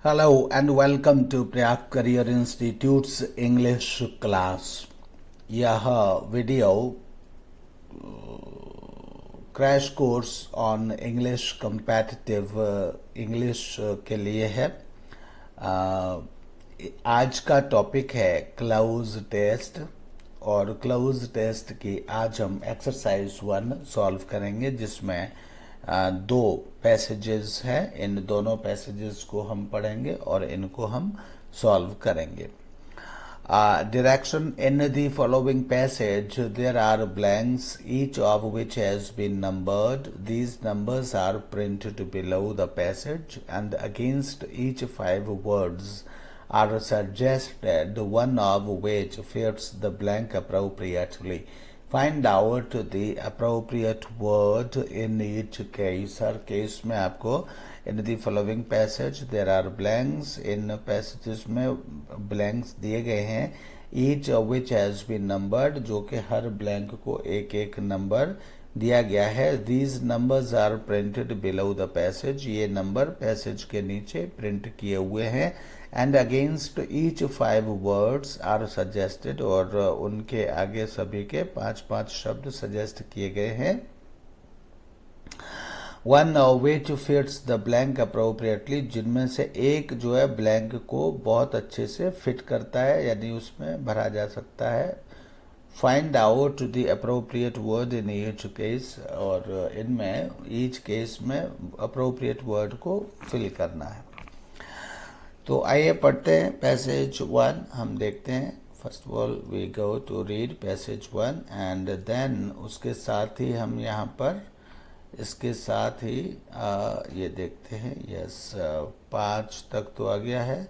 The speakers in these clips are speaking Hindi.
Hello and welcome to Prayag Career Institute's English class. यह video crash course on English competitive English के लिए है। आज का टॉपिक है क्लोज टेस्ट और क्लोज टेस्ट की आज हम एक्सरसाइज 1 सॉल्व करेंगे जिसमें दो पैसेजेस हैं। इन दोनों पैसेजेस को हम पढ़ेंगे और इनको हम सॉल्व करेंगे। Direction in the following passage there are blanks each of which has been numbered. These numbers are printed below the passage and against each 5 words are suggested, one of which fits the blank appropriately. Find out the appropriate word in each case. Her case में आपको in the following passage there are blanks. In passages में blanks दिए गए हैं, each of which has been numbered, जो कि हर blank को एक एक नंबर दिया गया है। These numbers are printed below the passage. ये नंबर पैसेज के नीचे प्रिंट किए हुए हैं। And against each 5 words are suggested, और उनके आगे सभी के 5-5 शब्द सजेस्ट किए गए हैं। One of which fits the blank appropriately, जिनमें से एक जो है ब्लैंक को बहुत अच्छे से फिट करता है, यानी उसमें भरा जा सकता है। Find out the appropriate word in each case, और इनमें each case में appropriate word को फिल करना है। तो आइए पढ़ते हैं पैसेज 1। हम देखते हैं first of all we go to read passage 1 and then उसके साथ ही हम यहाँ पर इसके साथ ही ये देखते हैं। यस 5 तक तो आ गया है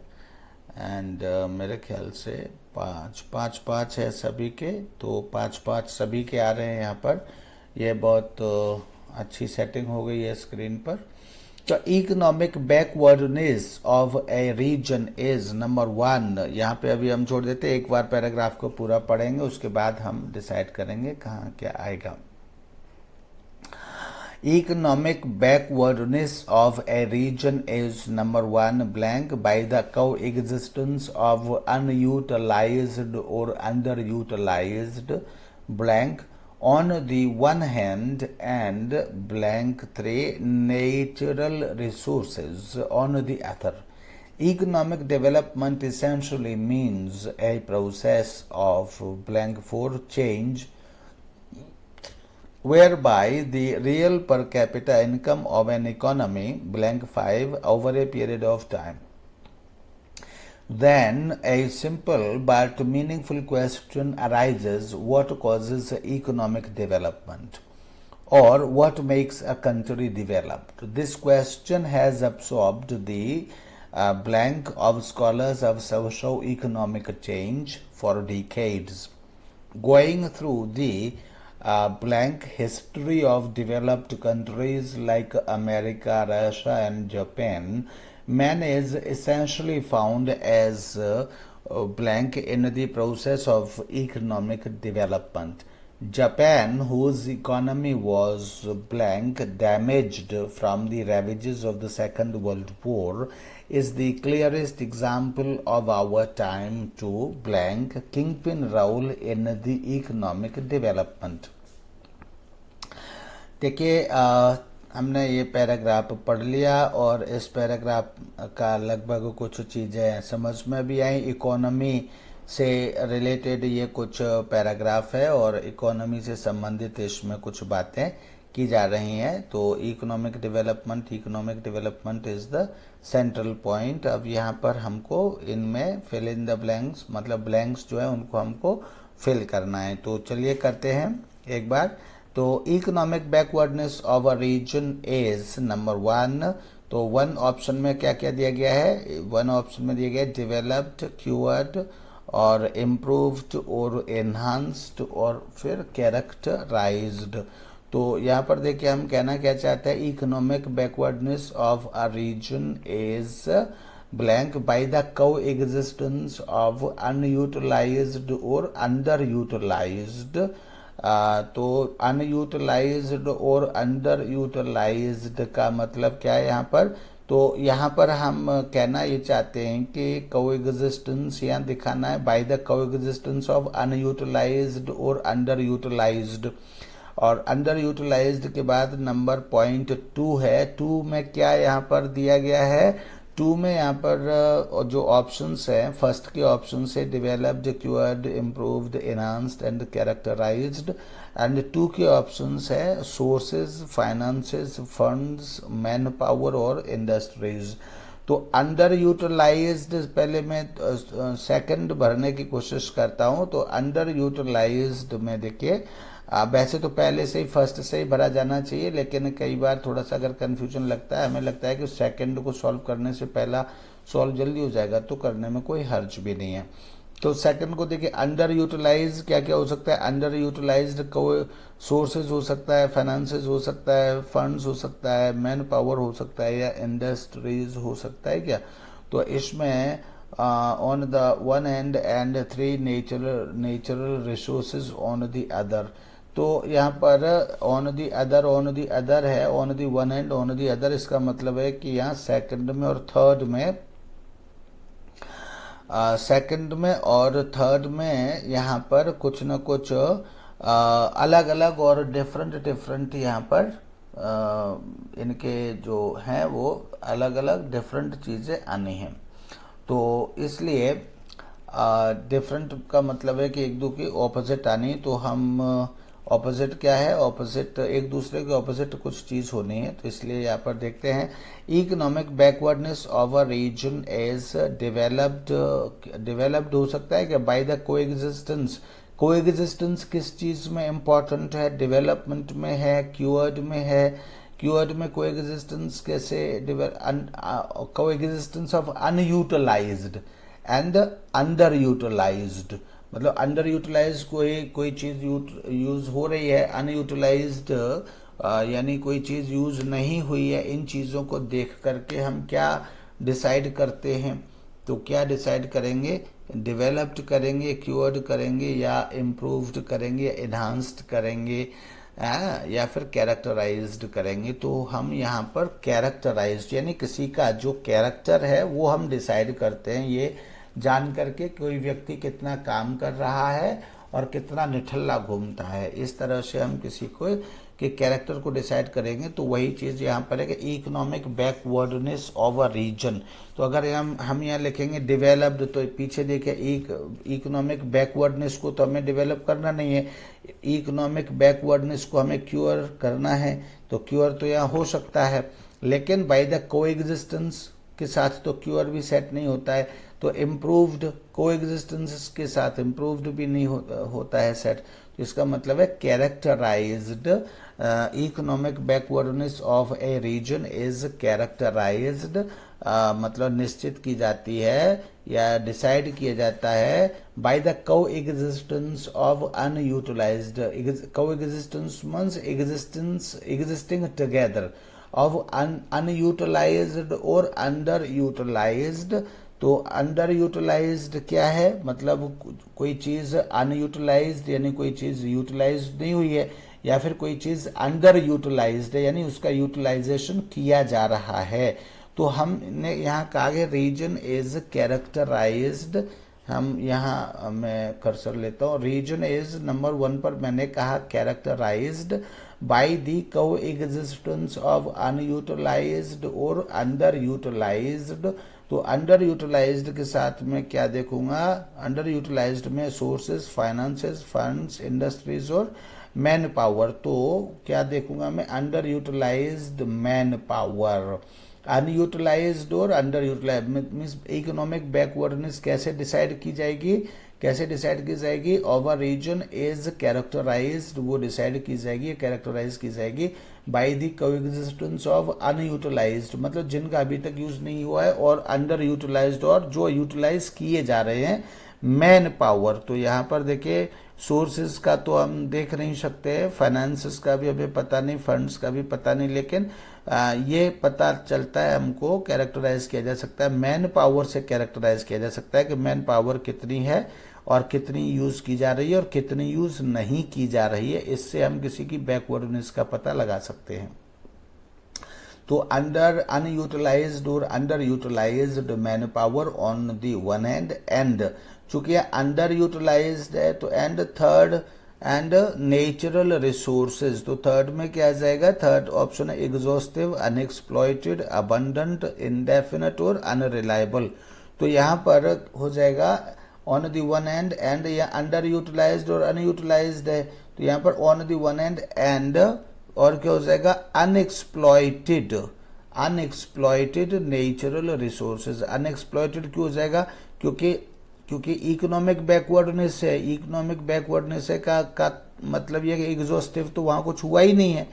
एंड मेरे ख्याल से 5 है सभी के, तो 5 सभी के आ रहे हैं यहाँ पर। ये बहुत अच्छी सेटिंग हो गई है स्क्रीन पर। The economic backwardness of a region is number 1। यहाँ पे अभी हम छोड़ देते हैं, एक बार पैराग्राफ को पूरा पढ़ेंगे उसके बाद हम डिसाइड करेंगे कहाँ क्या आएगा। Economic backwardness of a region is number 1 blank by the coexistence of unutilized or underutilized blank on the one hand and blank 3 natural resources on the other. Economic development essentially means a process of blank 4 change whereby the real per capita income of an economy blank 5 over a period of time. Then a simple but meaningful question arises: what causes economic development, or what makes a country developed? This question has absorbed the blank of scholars of socio-economic change for decades. Going through the blank history of developed countries like America, Russia and Japan, man is essentially found as blank in the process of economic development. Japan, whose economy was blank damaged from the ravages of the Second World War, is the clearest example of our time to blank kingpin role in the economic development. देखिए हमने ये पैराग्राफ पढ़ लिया और इस पैराग्राफ का लगभग कुछ चीज़ें समझ में भी आई। इकोनॉमी से रिलेटेड ये कुछ पैराग्राफ है और इकोनॉमी से संबंधित इसमें कुछ बातें की जा रही हैं। तो economic development is the central point. अब यहाँ पर हमको इनमें फिल इन द ब्लैंक्स, मतलब ब्लैंक्स जो है उनको हमको फिल करना है। तो चलिए करते हैं एक बार। तो economic backwardness of a region is number 1। तो 1 ऑप्शन में क्या क्या दिया गया है? 1 ऑप्शन में दिया गया है डेवलप्ड, क्यूअर्ड और इम्प्रूव्ड और एनहांस्ड और फिर कैरेक्टराइज्ड। तो यहाँ पर देखिए हम कहना क्या चाहते हैं, economic backwardness of a region is blank by the coexistence of unutilized or underutilized तो अनयूटिलाइज्ड और अंडर यूटिलाइज्ड का मतलब क्या है यहाँ पर तो यहाँ पर हम कहना ये चाहते हैं कि कोएग्जिस्टेंस यहाँ दिखाना है bye the coexistence of unutilized और अंडर यूटिलाइज्ड। और अंडर यूटिलाइज्ड के बाद नंबर .2 है। 2 में क्या यहाँ पर दिया गया है? 2 में यहाँ पर जो ऑप्शंस हैं, फर्स्ट के ऑप्शन से developed, cured, improved, enhanced and characterised. And 2 के ऑप्शंस है sources, finances, funds, manpower और इंडस्ट्रीज। तो अंडर यूटिलाइज्ड, पहले मैं सेकंड भरने की कोशिश करता हूं। तो अंडर यूटिलाइज्ड में देखिए, वैसे तो पहले से ही फर्स्ट से ही भरा जाना चाहिए, लेकिन कई बार थोड़ा सा अगर कंफ्यूजन लगता है, हमें लगता है कि सेकंड को सॉल्व करने से पहला सॉल्व जल्दी हो जाएगा, तो करने में कोई हर्ज भी नहीं है। तो सेकंड को देखिए, अंडर यूटिलाइज क्या क्या हो सकता है? अंडर यूटिलाइज्ड कोई सोर्सेज हो सकता है, फाइनेंसेस हो सकता है, फंड्स हो सकता है, मैन पावर हो सकता है, या इंडस्ट्रीज हो सकता है क्या? तो इसमें on the one hand and 3 natural resources on the other. तो यहाँ पर ऑन दी अदर है, on the one hand, on the other, इसका मतलब है कि यहाँ सेकंड में और थर्ड में यहाँ पर कुछ न कुछ अलग अलग और डिफरेंट यहाँ पर इनके जो हैं वो अलग अलग डिफरेंट चीज़ें आनी हैं। तो इसलिए डिफरेंट का मतलब है कि एक दो की ऑपोजिट आनी। तो हम ऑपोजिट क्या है? ऑपोजिट एक दूसरे के ऑपोजिट कुछ चीज होनी है। तो इसलिए यहाँ पर देखते हैं, economic backwardness of a region as developed हो सकता है क्या? Bye the coexistence. कोएग्जिस्टेंस किस चीज में इंपॉर्टेंट है? डेवलपमेंट में है, क्यूअर्ड में है। क्यूअर्ड में कोएग्जिस्टेंस कैसे? Coexistence of unutilised and underutilised. मतलब अंडर यूटिलाइज कोई चीज यूज हो रही है, अनयूटिलाइज्ड यानी कोई चीज यूज नहीं हुई है। इन चीजों को देख करके हम क्या डिसाइड करते हैं? तो क्या डिसाइड करेंगे? डेवलप्ड करेंगे, क्यूर्ड करेंगे, या इम्प्रूव्ड करेंगे, या एनहांस्ड करेंगे, या फिर कैरेक्टराइज्ड करेंगे। तो हम यहाँ पर कैरेक्टराइज्ड यानी किसी का जो कैरेक्टर है वो हम डिसाइड करते हैं, ये जान करके कोई व्यक्ति कितना काम कर रहा है और कितना निठल्ला घूमता है, इस तरह से हम किसी को के कैरेक्टर को डिसाइड करेंगे। तो वही चीज यहाँ पर है कि economic backwardness of a region. तो अगर हम यहाँ लिखेंगे डेवलप्ड, तो पीछे देखिए इकोनॉमिक बैकवर्डनेस को तो हमें डेवलप करना नहीं है, इकोनॉमिक बैकवर्डनेस को हमें क्योर करना है। तो क्योर तो यहाँ हो सकता है, लेकिन बाय द कोएग्जिस्टेंस के साथ तो क्योर भी सेट नहीं होता है। तो इम्प्रूव्ड कोएग्जिस्टेंस के साथ इम्प्रूव्ड भी नहीं होता है सेट। तो इसका मतलब है characterised, economic backwardness of a region is characterised, मतलब निश्चित की जाती है या डिसाइड किया जाता है bye the coexistence of unutilised. Coexistence means existing together of unutilized और अंडर यूटिलाइज्ड। तो अंडर यूटिलाइज्ड क्या है? मतलब कोई चीज अनयूटिलाइज्ड यानी कोई चीज यूटिलाइज्ड नहीं हुई है, या फिर कोई चीज अंडर यूटिलाइज्ड है यानी उसका यूटिलाइजेशन किया जा रहा है। तो हमने यहाँ कहा गया रीजन इज कैरेक्टराइज्ड। हम यहाँ मैं कर्सर लेता हूँ, रीजन इज नंबर 1 पर मैंने कहा characterized by the coexistence of unutilized और अंडर यूटिलाइज्ड। तो अंडर यूटिलाइज्ड के साथ में क्या देखूंगा? अंडर यूटिलाइज्ड में सोर्सेस, फाइनेंसेस, फंड्स, इंडस्ट्रीज और मैन पावर। तो क्या देखूंगा मैं? Under utilised man power. Unutilized और under utilized means economic backwardness कैसे डिसाइड की जाएगी? कैसे डिसाइड की जाएगी? ओवर रीजन इज कैरेक्टराइज्ड, वो डिसाइड की जाएगी, कैरेक्टराइज की जाएगी by the coexistence of unutilised, मतलब जिनका अभी तक यूज नहीं हुआ है, और अंडर यूटिलाइज्ड और जो यूटिलाइज किए जा रहे हैं मैन पावर। तो यहाँ पर देखिए सोर्सेज का तो हम देख नहीं सकते, फाइनेंसेस का भी अभी पता नहीं, फंड्स का भी पता नहीं, लेकिन ये पता चलता है हमको, कैरेक्टराइज किया जा सकता है मैन पावर से, कैरेक्टराइज किया जा सकता है कि मैन पावर कितनी है और कितनी यूज की जा रही है और कितनी यूज नहीं की जा रही है। इससे हम किसी की बैकवर्डनेस का पता लगा सकते हैं। तो अंडर अनयूटिलाइज्ड और under utilised man power on the one hand, and चूंकि अंडर यूटिलाइज्ड है तो and third and natural resources, तो थर्ड में क्या आ जाएगा, थर्ड ऑप्शन है एग्जॉस्टिव, अनएक्सप्लॉइटेड, अबंडेंट, इंडेफिनिट और अनरिलायबल। तो यहाँ पर हो जाएगा on the one hand and, या अंडर यूटिलाइज्ड और अनयूटिलाइज्ड है तो यहाँ पर on the one hand and, और क्या हो जाएगा अनएक्सप्लॉइटेड, अनएक्सप्लॉइटेड नेचुरल रिसोर्सेज। अनएक्सप्लॉइटेड क्यों हो जाएगा, क्योंकि इकोनॉमिक बैकवर्डनेस है, इकोनॉमिक बैकवर्डनेस है का मतलब ये कि एग्जॉस्टिव तो वहां कुछ हुआ ही नहीं है,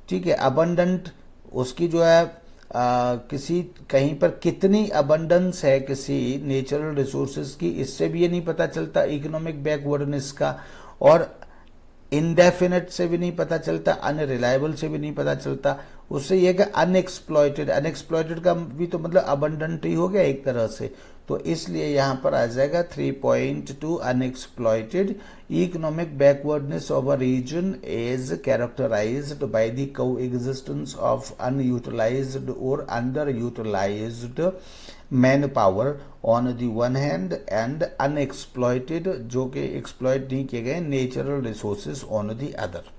ठीक है। अबंडेंट उसकी जो है किसी कहीं पर कितनी अबंडेंस है किसी नेचुरल रिसोर्सेज की, इससे भी ये नहीं पता चलता इकोनॉमिक बैकवर्डनेस का, और इनडेफिनेट से भी नहीं पता चलता, अनरिलायबल से भी नहीं पता चलता। उससे यह कि अनएक्सप्लॉइटेड, अनएक्सप्लॉइटेड का भी तो मतलब अबंडेंट ही हो गया एक तरह से, तो इसलिए यहां पर आ जाएगा 3.2 unexploited. Economic backwardness of a region is characterized by the coexistence of unutilized और under utilised man power on the one hand and unexploited, जो कि एक्सप्लॉइट नहीं किए गए, natural resources on the other.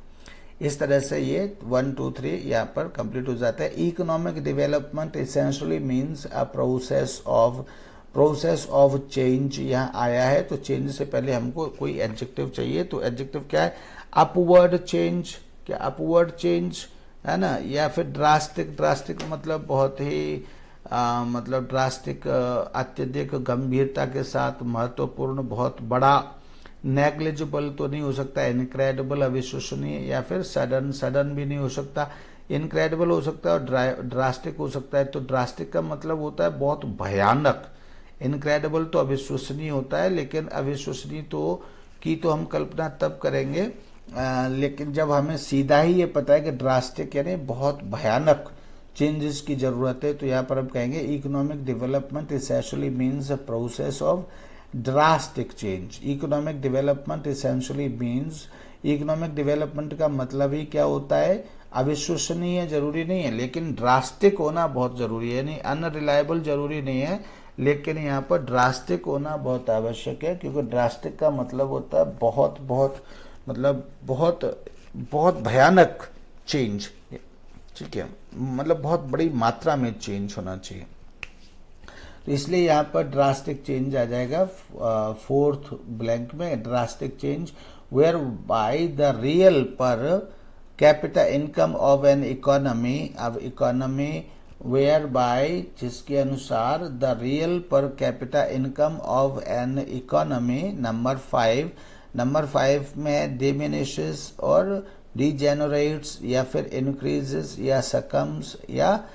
इस तरह से ये 1 2 3 यहाँ पर कंप्लीट हो जाता है। Economic development essentially means a process of change यहाँ आया है, तो चेंज से पहले हमको कोई एडजेक्टिव चाहिए, तो एडजेक्टिव क्या है, अपवर्ड चेंज, क्या अपवर्ड चेंज है ना, या फिर ड्रास्टिक, ड्रास्टिक मतलब बहुत ही मतलब ड्रास्टिक अत्यधिक गंभीरता के साथ, महत्वपूर्ण, बहुत बड़ा। नेग्लिजिबल तो नहीं हो सकता, इनक्रेडिबल अविश्वसनीय, या फिर सडन, सडन भी नहीं हो सकता, इनक्रेडिबल हो सकता है और ड्रास्टिक हो सकता है। तो ड्रास्टिक का मतलब होता है बहुत भयानक, इनक्रेडिबल तो अविश्वसनीय होता है, लेकिन अविश्वसनीय तो हम कल्पना तब करेंगे लेकिन जब हमें सीधा ही ये पता है कि ड्रास्टिक यानी बहुत भयानक चेंजेस की जरूरत है, तो यहाँ पर हम कहेंगे economic development essentially means a process of drastic change. Economic development essentially means, economic development का मतलब ही क्या होता है, अविश्वसनीय जरूरी नहीं है लेकिन ड्रास्टिक होना बहुत जरूरी है, यानी अनरिलायबल जरूरी नहीं है, लेकिन यहाँ पर ड्रास्टिक होना बहुत आवश्यक है, क्योंकि ड्रास्टिक का मतलब होता है बहुत बहुत मतलब बहुत बहुत भयानक चेंज, ठीक है, मतलब बहुत बड़ी मात्रा में चेंज होना चाहिए। तो इसलिए यहाँ पर ड्रास्टिक चेंज आ जाएगा फोर्थ ब्लैंक में, drastic change whereby the real per capita income of an economy, अब इकोनॉमी वेयर बाय जिसके अनुसार the real per capita income of an economy, number 5 में डिमिनिशेस और डिजेनरेट्स या फिर इंक्रीजेस या सकम्स या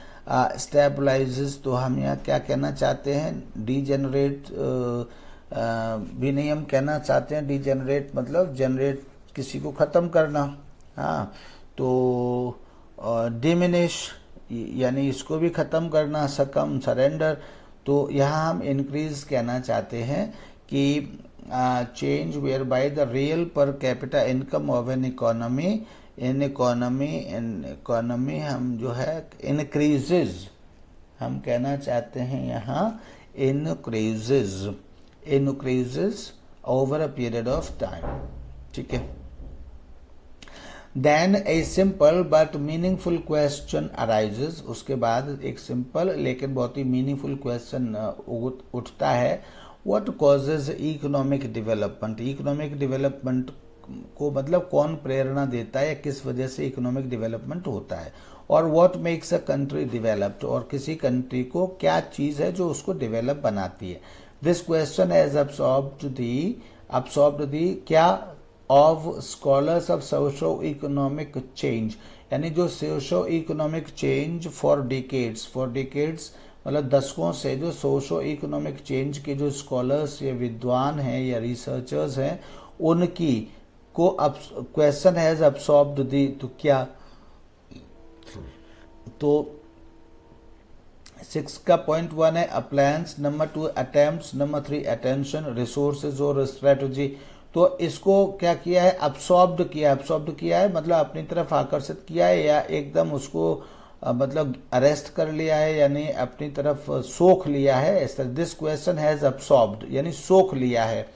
स्टेबलाइजेस। तो हम यहाँ क्या कहना चाहते हैं, डिजेनरेट भी नहीं हम कहना चाहते हैं, डिजेनरेट मतलब जनरेट किसी को खत्म करना, हाँ, तो डिमिनिश यानी इसको भी खत्म करना, सकम सरेंडर। तो यहाँ हम इंक्रीज कहना चाहते हैं कि change whereby the real per capita income of an economy, in economy हम जो है इंक्रीजेज हम कहना चाहते हैं यहाँ increases over a period of time, ठीक है। Then a simple but meaningful question arises, उसके बाद एक सिंपल लेकिन बहुत ही मीनिंगफुल क्वेश्चन उठता है, what causes economic development. Economic development को मतलब कौन प्रेरणा देता है या किस वजह से इकोनॉमिक डेवलपमेंट होता है, और what makes a country developed, और किसी कंट्री को क्या चीज है जो उसको डेवलप बनाती है। दिस क्वेश्चन हैज absorbed दी क्या of scholars of socio economic change, यानी जो socio economic change for decades मतलब दशकों से जो सोशो इकोनॉमिक चेंज के जो स्कॉलर्स या विद्वान हैं या रिसर्चर्स हैं उनकी को क्वेश्चन हैज अब्सॉर्ब्ड दी, तो क्या, तो 6 का पॉइंट 1 है appliance, number 2 attempts, number 3 attention, resources और स्ट्रेटजी। तो इसको क्या किया है, अब्सॉर्ब्ड किया है मतलब अपनी तरफ आकर्षित किया है या एकदम उसको मतलब अरेस्ट कर लिया है, यानी अपनी तरफ सोख लिया है। इस तरह दिस क्वेश्चन हैज अब्सॉर्ब्ड, यानी सोख लिया है।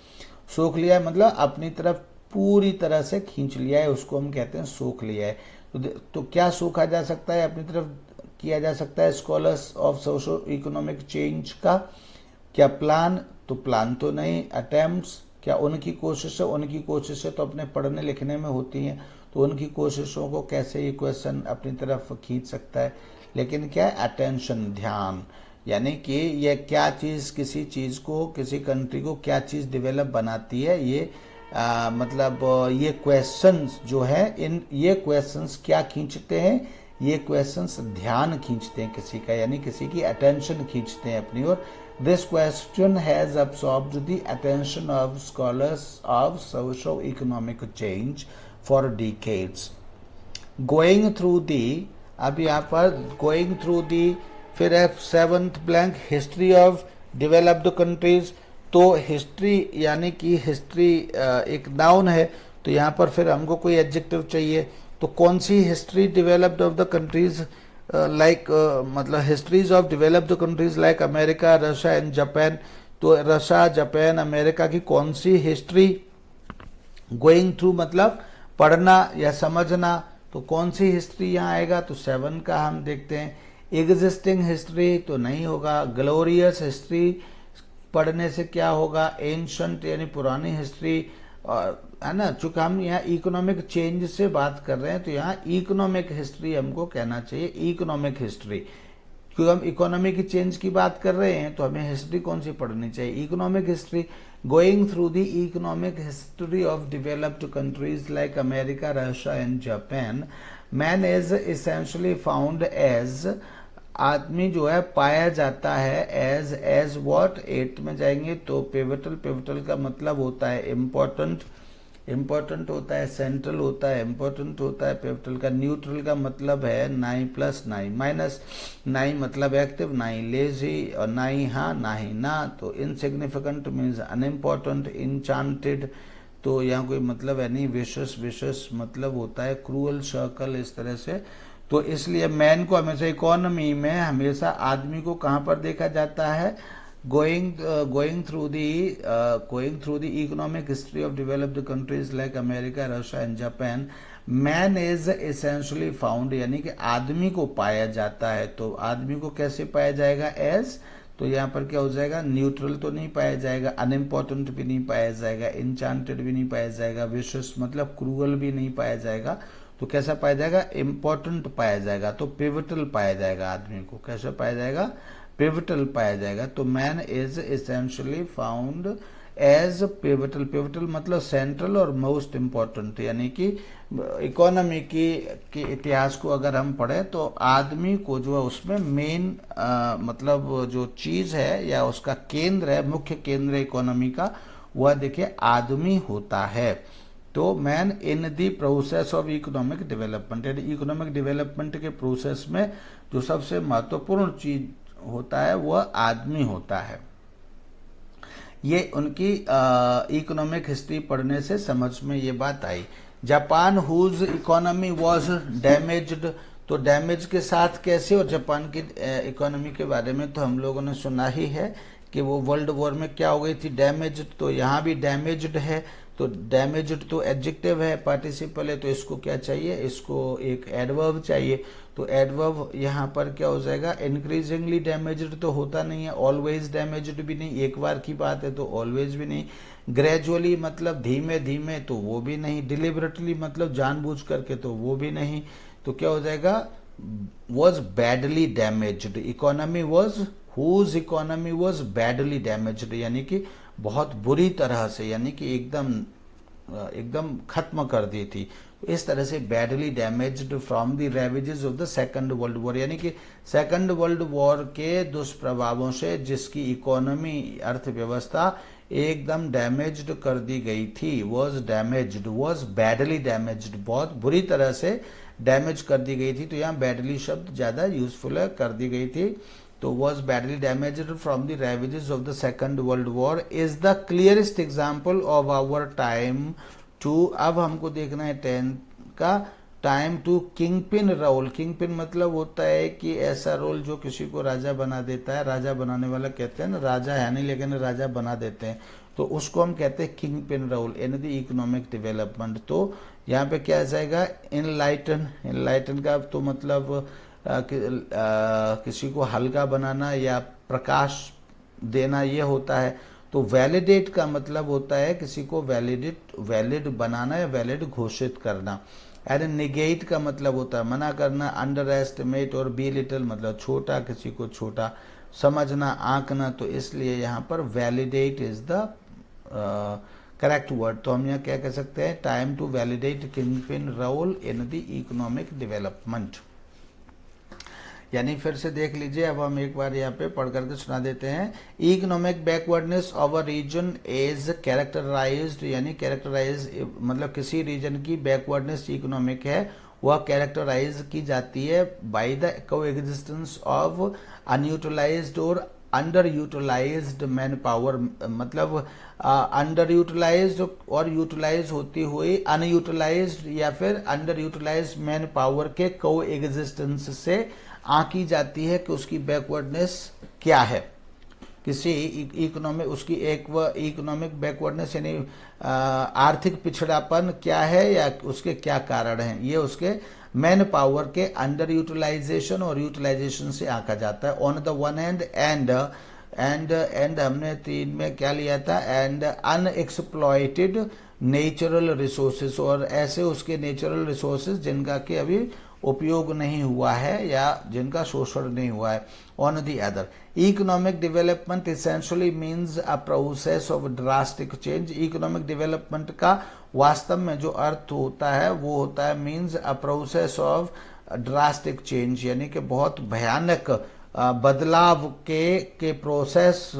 सोख लिया है मतलब अपनी तरफ पूरी तरह से खींच लिया है, उसको हम कहते हैं सोख लिया है। तो क्या सोखा जा सकता है, अपनी तरफ किया जा सकता है scholars of socio economic change का? क्या प्लान? तो प्लान तो नहीं। अटेम्प्ट्स, क्या उनकी कोशिशें? उनकी कोशिशें तो अपने पढ़ने लिखने में होती हैं, तो उनकी कोशिशों को कैसे ये क्वेश्चन अपनी तरफ खींच सकता है? लेकिन क्या है, अटेंशन, ध्यान, यानी कि ये क्या चीज़, किसी चीज़ को, किसी कंट्री को क्या चीज़ डेवलप बनाती है, ये मतलब ये क्वेश्चंस जो है, इन ये क्वेश्चंस क्या खींचते हैं? ये क्वेश्चंस ध्यान खींचते हैं किसी का, यानी किसी की अटेंशन खींचते हैं अपनी ओर। This question has absorbed the attention of scholars of socio economic change for decades. Going through the, अब यहाँ पर गोइंग थ्रू दी, फिर है seventh blank, history of developed countries. तो हिस्ट्री यानी कि हिस्ट्री एक नाउन है, तो यहाँ पर फिर हमको कोई एडजेक्टिव चाहिए। तो कौन सी history developed of the countries, like मतलब histories of developed countries like America, Russia and Japan. तो रशिया, जापान, अमेरिका की कौन सी हिस्ट्री? गोइंग थ्रू मतलब पढ़ना या समझना, तो कौन सी हिस्ट्री यहाँ आएगा? तो 7 का हम देखते हैं। एग्जिस्टिंग हिस्ट्री तो नहीं होगा। ग्लोरियस हिस्ट्री पढ़ने से क्या होगा? एंशंट यानी पुरानी हिस्ट्री, है ना। चूंकि हम यहाँ इकोनॉमिक चेंज से बात कर रहे हैं, तो यहाँ इकोनॉमिक हिस्ट्री हमको कहना चाहिए, इकोनॉमिक हिस्ट्री। क्योंकि हम इकोनॉमी की चेंज की बात कर रहे हैं, तो हमें हिस्ट्री कौन सी पढ़नी चाहिए? Economic history. Going through the economic history of developed countries like America, Russia and Japan, man is essentially found as, आदमी जो है पाया जाता है एज व्हाट। 8 में जाएंगे तो पिवटल, पिवटल का मतलब होता है इम्पोर्टेंट, इम्पोर्टेंट होता है, सेंट्रल होता है, इम्पोर्टेंट होता है पिवटल का। न्यूट्रल का मतलब है नाई प्लस नाई माइनस, नाई मतलब एक्टिव, नाई लेजी, और नाई हाँ, नाई ना। तो इनसिग्निफिकेंट मीन्स अनइम्पोर्टेंट। इंचांटेड तो यहाँ कोई मतलब है नहीं। विशेष, विशेष मतलब होता है क्रूअल, सर्कल, इस तरह से। तो इसलिए मैन को हमेशा इकोनॉमी में हमेशा आदमी को कहाँ पर देखा जाता है? Going through the economic history of developed countries like America, Russia and Japan, man is essentially found, यानी कि आदमी को पाया जाता है। तो आदमी को कैसे पाया जाएगा? एज। तो यहाँ पर क्या हो जाएगा? न्यूट्रल तो नहीं पाया जाएगा, अनइम्पोर्टेंट भी नहीं पाया जाएगा, इंचांटेड भी नहीं पाया जाएगा, विशेष मतलब क्रूअल भी नहीं पाया जाएगा। तो कैसा पाया जाएगा? इम्पोर्टेंट पाया जाएगा। तो पिवटल पाया जाएगा आदमी को। कैसा पाया जाएगा? पिवटल पाया जाएगा। तो man is essentially found as pivotal. Pivotal मतलब सेंट्रल और मोस्ट इम्पोर्टेंट, यानी कि इकोनॉमी के इतिहास को अगर हम पढ़ें तो आदमी को जो है उसमें मेन मतलब जो चीज है या उसका केंद्र है, मुख्य केंद्र इकोनॉमी का, वह देखिए आदमी होता है। तो man in the process of economic development, यानी इकोनॉमिक डेवलपमेंट के प्रोसेस में जो सबसे महत्वपूर्ण चीज होता है वह आदमी होता है। ये उनकी इकोनॉमिक हिस्ट्री पढ़ने से समझ में ये बात आई। Japan whose economy was damaged, तो डैमेज के साथ कैसे? और जापान की इकोनॉमी के बारे में तो हम लोगों ने सुना ही है कि वो वर्ल्ड वॉर में क्या हो गई थी? डैमेज्ड। तो यहाँ भी डैमेज्ड है, तो डैमेज्ड तो एडजेक्टिव है, पार्टिसिपल है, तो इसको क्या चाहिए? इसको एक एडवर्ब चाहिए। तो एडवर्ब यहाँ पर क्या हो जाएगा? इंक्रीजिंगली डैमेज्ड तो होता नहीं है, ऑलवेज डैमेज्ड भी नहीं, एक बार की बात है तो ऑलवेज भी नहीं। ग्रेजुअली मतलब धीमे धीमे, तो वो भी नहीं। डिलिबरेटली मतलब जानबूझ करके, तो वो भी नहीं। तो क्या हो जाएगा? Was badly damaged. Economy was, whose economy was badly damaged, यानी कि बहुत बुरी तरह से, यानी कि एकदम खत्म कर दी थी। इस तरह से badly damaged from the ravages of the second world war, यानी कि सेकंड वर्ल्ड वॉर के दुष्प्रभावों से जिसकी इकोनॉमी, अर्थव्यवस्था एकदम डैमेज्ड कर दी गई थी। Was damaged, was badly damaged, बहुत बुरी तरह से डैमेज कर दी गई थी। तो यहाँ बैडली शब्द ज्यादा यूजफुल है, कर दी गई थी। तो was badly damaged from the ravages of the Second World War is the clearest example of our time to। अब हमको देखना है 10 का time to king pin role. Kingpin मतलब होता है कि ऐसा रोल जो किसी को राजा बना देता है। राजा बनाने वाला कहते हैं ना, राजा है नहीं लेकिन राजा बना देते हैं, तो उसको हम कहते हैं king pin role in the economic development. तो यहाँ पे क्या आ जाएगा, इनलाइटन। इनलाइटन का तो मतलब किसी को हल्का बनाना या प्रकाश देना, ये होता है। तो वैलिडेट का मतलब होता है किसी को वैलिड बनाना या वैलिड घोषित करना। एंड निगेट का मतलब होता है मना करना। अंडर एस्टिमेट और बी लिटल मतलब छोटा, किसी को छोटा समझना, आंकना। तो इसलिए यहाँ पर validate is the correct word. तो हम यहाँ क्या कह सकते हैं, time to validate king pin role in the economic development. यानी फिर से देख लीजिए, अब हम एक बार यहाँ पे पढ़ करके सुना देते हैं। Economic backwardness of a region is characterised, यानी कैरेक्टराइज मतलब किसी रीजन की बैकवर्डनेस इकोनॉमिक है, वह कैरेक्टराइज की जाती है bye the coexistence of unutilized और अंडर यूटिलाइज्ड मैन पावर। मतलब अंडर यूटिलाइज्ड और यूटिलाइज होती हुई अनयूटिलाइज्ड या फिर अंडर यूटिलाइज्ड मैन पावर के को एग्जिस्टेंस से आंकी जाती है कि उसकी बैकवर्डनेस क्या है। किसी इकोनॉमिक उसकी एक इकोनॉमिक बैकवर्डनेस यानी आर्थिक पिछड़ापन क्या है या उसके क्या कारण हैं, ये उसके मैन पावर के अंडर यूटिलाइजेशन और यूटिलाइजेशन से आंका जाता है। On the one hand and हमने 3 में क्या लिया था, एंड अनएक्सप्लॉइटेड नेचुरल रिसोर्सेस, और ऐसे उसके नेचुरल रिसोर्सेस जिनका कि अभी उपयोग नहीं हुआ है या जिनका शोषण नहीं हुआ है। On the other, economic development essentially means a process of drastic change. Economic development का वास्तव में जो अर्थ होता है वो होता है means a process of drastic change, यानी कि बहुत भयानक बदलाव के प्रोसेस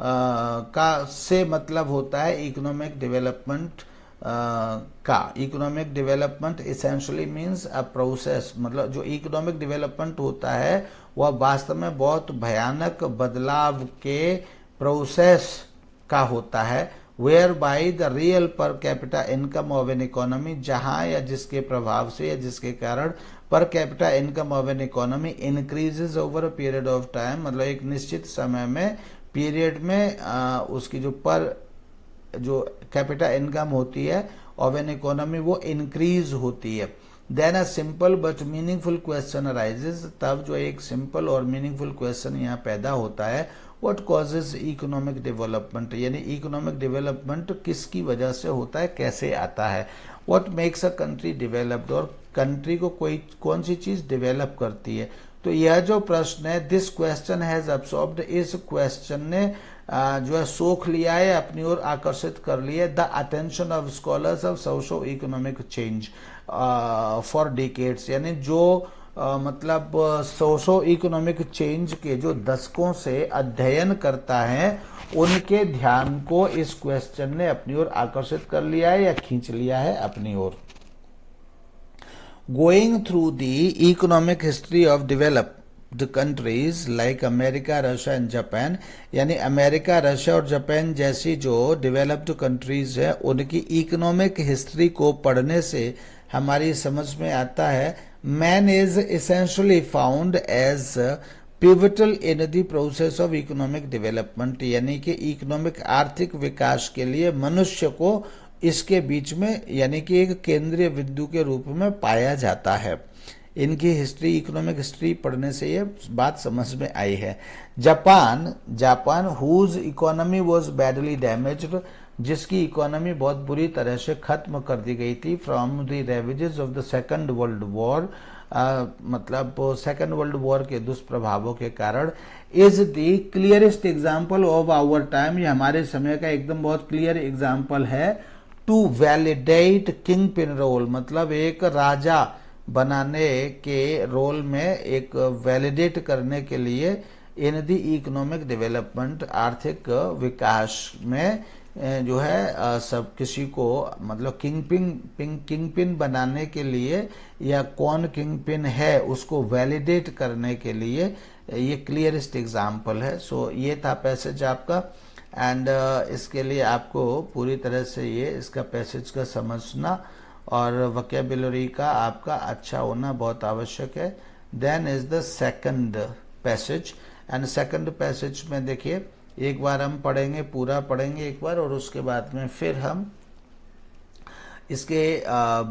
का से मतलब होता है इकोनॉमिक डेवलपमेंट का। Economic development essentially means a process, मतलब जो इकोनॉमिक डेवलपमेंट होता है वह वास्तव में बहुत भयानक बदलाव के प्रोसेस का होता है। Whereby the real per capita income of an economy, जहां या जिसके प्रभाव से या जिसके कारण per capita income of an economy increases over a period of time, मतलब एक निश्चित समय में पीरियड में उसकी जो कैपिटा इनकम होती है ऑफ एन इकोनॉमी वो इंक्रीज होती है। Then a simple but meaningful question arises, तब जो एक सिंपल और मीनिंगफुल क्वेश्चन यहाँ पैदा होता है, व्हाट कॉजेज इकोनॉमिक डेवलपमेंट, यानी इकोनॉमिक डेवलपमेंट किसकी वजह से होता है, कैसे आता है। What makes a country developed, और कंट्री को कौन सी चीज डेवलप करती है। तो यह जो प्रश्न है, दिस क्वेश्चन हैज अब्सॉर्ब्ड, इस क्वेश्चन ने जो है सोख लिया है, अपनी ओर आकर्षित कर लिया है the attention of scholars of socio economic change for decades, यानी जो मतलब सोशो इकोनॉमिक चेंज के जो दशकों से अध्ययन करता है उनके ध्यान को इस क्वेश्चन ने अपनी ओर आकर्षित कर लिया है या खींच लिया है अपनी ओर। Going through the economic history of developed countries like America, Russia and Japan, यानी अमेरिका, रशिया और जापान जैसी जो डेवलप्ड कंट्रीज है उनकी इकोनॉमिक हिस्ट्री को पढ़ने से हमारी समझ में आता है man is essentially found as pivotal in the process of economic development, यानी कि इकोनॉमिक आर्थिक विकास के लिए मनुष्य को इसके बीच में यानी कि एक केंद्रीय बिंदु के रूप में पाया जाता है। इनकी हिस्ट्री, इकोनॉमिक हिस्ट्री पढ़ने से ये बात समझ में आई है। Japan whose economy was badly damaged, जिसकी इकोनॉमी बहुत बुरी तरह से खत्म कर दी गई थी from the ravages of the second world war, मतलब सेकंड वर्ल्ड वॉर के दुष्प्रभावों के कारण। Is the clearest example of our time, ये हमारे समय का एकदम बहुत क्लियर एग्जाम्पल है। To validate king pin role, मतलब एक राजा बनाने के रोल में एक वैलिडेट करने के लिए इन द इकोनॉमिक डेवलपमेंट, आर्थिक विकास में जो है सब किसी को मतलब किंग पिन बनाने के लिए या कौन किंग पिन है उसको वैलिडेट करने के लिए ये क्लियरेस्ट एग्जाम्पल है। सो ये था पैसेज आपका, एंड इसके लिए आपको पूरी तरह से ये इसका पैसेज का समझना और वोकेबुलरी का आपका अच्छा होना बहुत आवश्यक है। Then is the second passage, and second passage में देखिए एक बार हम पढ़ेंगे, पूरा पढ़ेंगे एक बार, और उसके बाद में फिर हम इसके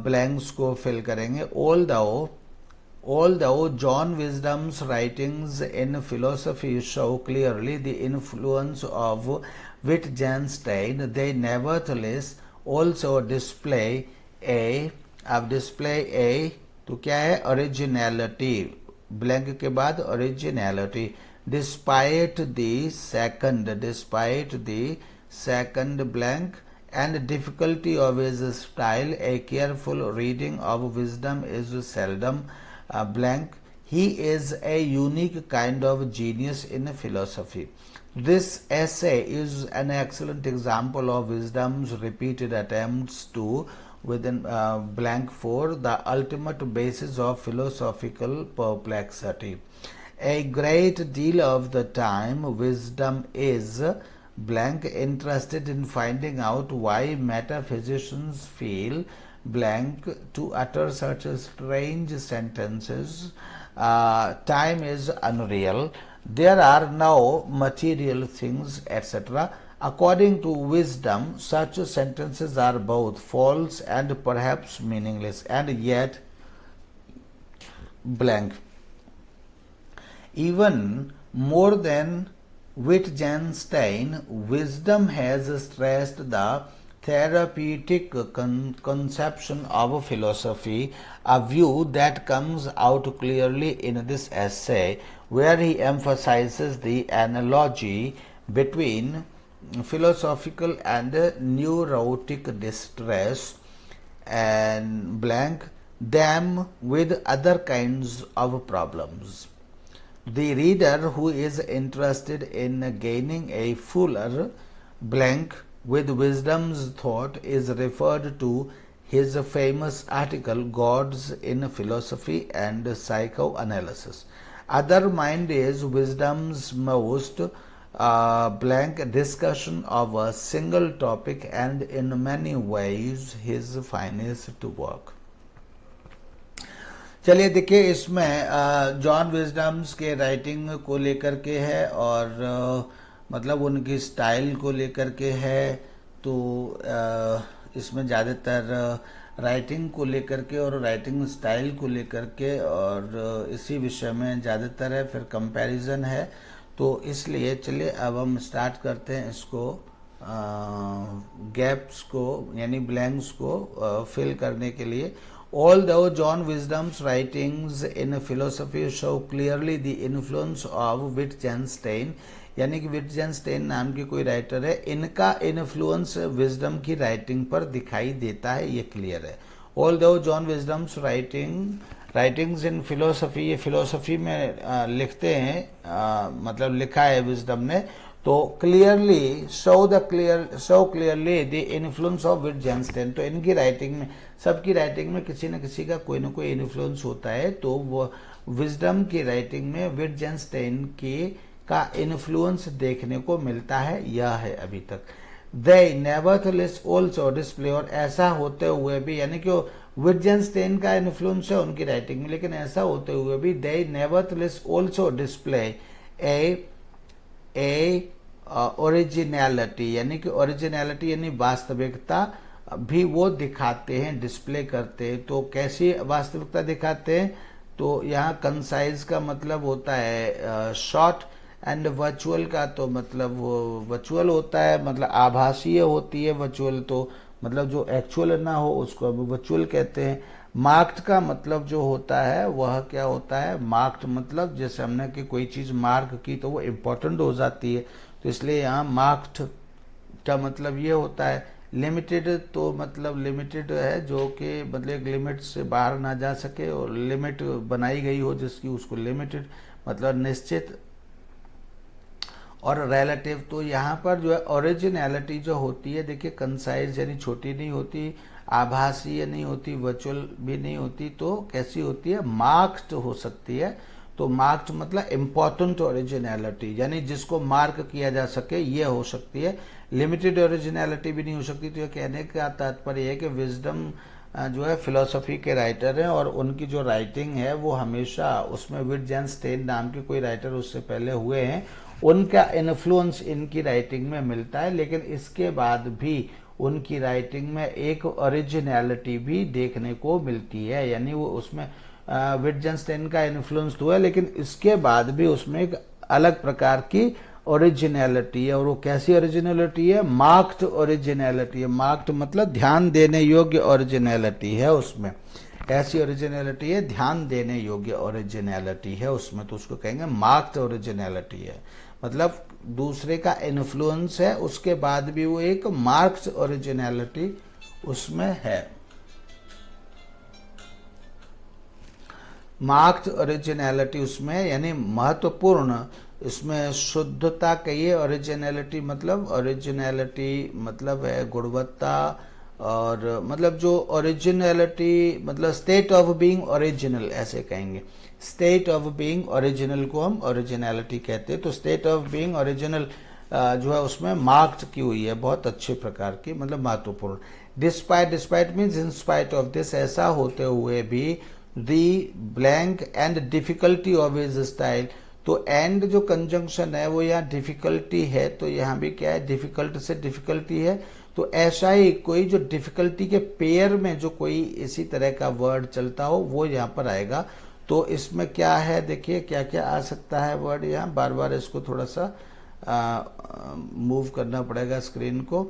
ब्लैंक्स को फिल करेंगे। Although John Wisdom's writings in philosophy show clearly the influence of Wittgenstein, they nevertheless also display a तो क्या है, originality, ब्लैंक के बाद originality, despite the second blank and difficulty of his style. A careful reading of wisdom is seldom blank. He is a unique kind of genius in philosophy. This essay is an excellent example of wisdom's repeated attempts to within blank for the ultimate basis of philosophical perplexity. A great deal of the time wisdom is blank interested in finding out why metaphysicians feel blank to utter such strange sentences. Time is unreal. There are no material things, etc. According to wisdom, such sentences are both false and perhaps meaningless, and yet blank. Even more than Wittgenstein, wisdom has stressed the therapeutic conception of philosophy, a view that comes out clearly in this essay, where he emphasizes the analogy between philosophical and neurotic distress and blank them with other kinds of problems. The reader who is interested in gaining a fuller blank with wisdom's thought is referred to his famous article Gods in Philosophy and Psychoanalysis. Other mind is wisdom's most blank discussion of a single topic, and in many ways his finest work. चलिए देखिए, इसमें जॉन विजडम्स के राइटिंग को लेकर के है और मतलब उनकी स्टाइल को लेकर के है। तो इसमें ज़्यादातर राइटिंग को लेकर के और राइटिंग स्टाइल को लेकर के और इसी विषय में ज़्यादातर है, फिर कंपैरिजन है। तो इसलिए चलिए अब हम स्टार्ट करते हैं इसको, गैप्स को यानी ब्लैंक्स को फिल करने के लिए। Although John Wisdom's writings in philosophy show clearly the influence of Wittgenstein, यानी कि विटजेनस्टाइन नाम की कोई राइटर है, इनका इन्फ्लुएंस विजडम की राइटिंग पर दिखाई देता है, ये क्लियर है। Although John Wisdom's writings in philosophy, ये फिलोसफी में लिखते हैं, मतलब लिखा है विजडम ने, तो clearly show clearly the influence of Wittgenstein. तो इनकी राइटिंग में, सबकी राइटिंग में किसी न किसी का कोई ना कोई इन्फ्लुएंस होता है। तो वो विजडम की राइटिंग में विटजेनस्टाइन की का इन्फ्लुएंस देखने को मिलता है, यह है अभी तक। दे नेवरथलेस ऑल्सो डिस्प्ले, और ऐसा होते हुए भी, यानी कि विटजेनस्टाइन का इन्फ्लुएंस है उनकी राइटिंग में, लेकिन ऐसा होते हुए भी दे नेवरथलेस ऑल्सो डिस्प्ले ए ओरिजिनलिटी, यानी कि ओरिजिनलिटी यानी वास्तविकता भी वो दिखाते हैं, डिस्प्ले करते हैं। तो कैसी वास्तविकता दिखाते हैं? तो यहाँ कंसाइज का मतलब होता है शॉर्ट, एंड वर्चुअल का तो मतलब वो वर्चुअल होता है, मतलब आभासीय होती है वर्चुअल, तो मतलब जो एक्चुअल ना हो उसको अब वर्चुअल कहते हैं। मार्क्ड का मतलब जो होता है वह क्या होता है? मार्क्ड मतलब जैसे हमने कि कोई चीज मार्क की तो वो इम्पोर्टेंट हो जाती है, तो इसलिए यहाँ मार्क्ड का मतलब ये होता है। लिमिटेड तो मतलब लिमिटेड है जो कि मतलब एक लिमिट से बाहर ना जा सके और लिमिट बनाई गई हो जिसकी, उसको लिमिटेड मतलब निश्चित। और रिलेटिव, तो यहाँ पर जो है ओरिजिनलिटी जो होती है, देखिए कंसाइज यानी छोटी नहीं होती, आभासीय नहीं होती, वर्चुअल भी नहीं होती, तो कैसी होती है? मार्क्ड हो सकती है। तो मार्क्ड मतलब इम्पोर्टेंट ओरिजिनलिटी, यानी जिसको मार्क किया जा सके, ये हो सकती है। लिमिटेड ओरिजिनलिटी भी नहीं हो सकती। तो ये कहने का तात्पर्य है कि विजडम जो है फिलोसफी के राइटर हैं, और उनकी जो राइटिंग है वो हमेशा उसमें विटजेनस्टाइन नाम के कोई राइटर उससे पहले हुए हैं, उनका इन्फ्लुएंस इनकी राइटिंग में मिलता है। लेकिन इसके बाद भी उनकी राइटिंग में एक ओरिजिनलिटी भी देखने को मिलती है, यानी वो उसमें विटजेनस्टाइन का इन्फ्लुएंस तो है, लेकिन इसके बाद भी उसमें एक अलग प्रकार की ओरिजिनलिटी है। और वो कैसी ओरिजिनलिटी है? मार्क्ड ओरिजिनलिटी है। मार्क्ड मतलब ध्यान देने योग्य ओरिजिनलिटी है उसमें। ऐसी ओरिजिनलिटी है, ध्यान देने योग्य ओरिजिनलिटी है उसमें, तो उसको कहेंगे मार्क्ड ओरिजिनलिटी है। मतलब दूसरे का इन्फ्लुएंस है, उसके बाद भी वो एक मार्क्ड ओरिजिनलिटी उसमें है। मार्क्ड ओरिजिनलिटी उसमें यानी महत्वपूर्ण, इसमें शुद्धता कहिए। ओरिजिनलिटी मतलब है गुणवत्ता, और मतलब जो ओरिजिनलिटी मतलब स्टेट ऑफ बीइंग ओरिजिनल, ऐसे कहेंगे। स्टेट ऑफ बीइंग ओरिजिनल को हम ओरिजिनलिटी कहते हैं। तो स्टेट ऑफ बीइंग ओरिजिनल जो है उसमें मार्क्ड की हुई है बहुत अच्छे प्रकार की, मतलब महत्वपूर्ण। Despite, despite means in spite of this, ऐसा होते हुए भी। The blank and difficulty of his style, तो एंड जो कंजंक्शन है वो यहाँ डिफिकल्टी है, तो यहाँ भी क्या है? डिफिकल्ट से डिफिकल्टी है। तो ऐसा ही कोई जो डिफिकल्टी के पेयर में जो कोई इसी तरह का वर्ड चलता हो वो यहाँ पर आएगा। तो इसमें क्या है, देखिए क्या क्या आ सकता है वर्ड यहाँ। बार बार इसको थोड़ा सा मूव करना पड़ेगा स्क्रीन को।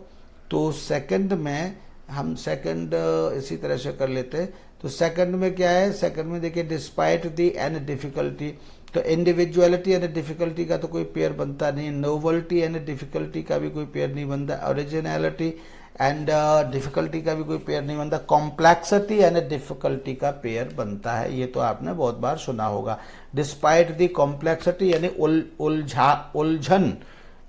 तो सेकंड में हम सेकंड इसी तरह से कर लेते हैं। तो सेकंड में क्या है? सेकंड में देखिए डिस्पाइट दी एंड डिफिकल्टी, तो इंडिविजुअलिटी एंड डिफिकल्टी का तो कोई पेयर बनता नहीं। नोवल्टी एंड डिफिकल्टी का भी कोई पेयर नहीं बनता। ओरिजिनलिटी एंड डिफिकल्टी का भी कोई पेयर नहीं बनता। कॉम्प्लेक्सिटी एंड डिफिकल्टी का पेयर बनता है, ये तो आपने बहुत बार सुना होगा। डिस्पाइट दी कॉम्प्लेक्सिटी यानी उलझन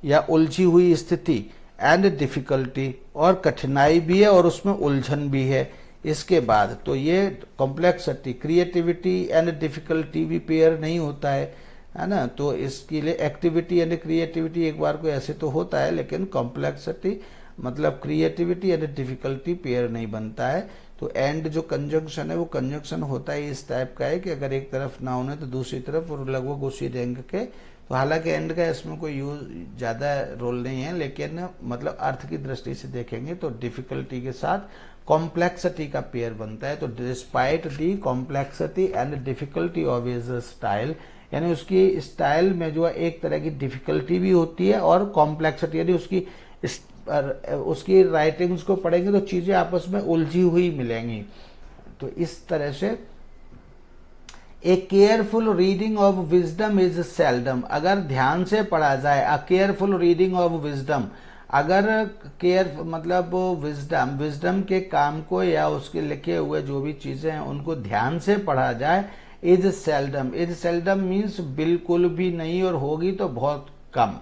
या उलझी हुई स्थिति, एंड डिफिकल्टी और कठिनाई भी है और उसमें उलझन भी है। इसके बाद तो ये कॉम्प्लेक्सिटी, क्रिएटिविटी एंड डिफिकल्टी भी पेयर नहीं होता है ना। तो इसके लिए एक्टिविटी एंड क्रिएटिविटी एक बार को ऐसे तो होता है, लेकिन कॉम्प्लेक्सिटी मतलब क्रिएटिविटी एंड डिफिकल्टी पेयर नहीं बनता है। तो एंड जो कंजंक्शन है वो कंजंक्शन होता है इस टाइप का है कि अगर एक तरफ नाउन है तो दूसरी तरफ, और लगभग उसी रैंक के। तो हालांकि एंड का इसमें कोई यूज ज्यादा रोल नहीं है, लेकिन मतलब अर्थ की दृष्टि से देखेंगे तो डिफिकल्टी के साथ कॉम्प्लेक्सिटी का पेयर बनता है। तो despite the complexity and difficulty of his style, यानी उसकी स्टाइल में जो है एक तरह की डिफिकल्टी भी होती है और कॉम्प्लेक्सिटी, यानी उसकी राइटिंग्स को पढ़ेंगे तो चीजें आपस में उलझी हुई मिलेंगी। तो इस तरह से a careful reading of wisdom is seldom, अगर ध्यान से पढ़ा जाए, a careful reading of wisdom, अगर केयर मतलब विजडम के काम को या उसके लिखे हुए जो भी चीजें हैं उनको ध्यान से पढ़ा जाए, is seldom. Is seldom means बिल्कुल भी नहीं, और होगी तो बहुत कम।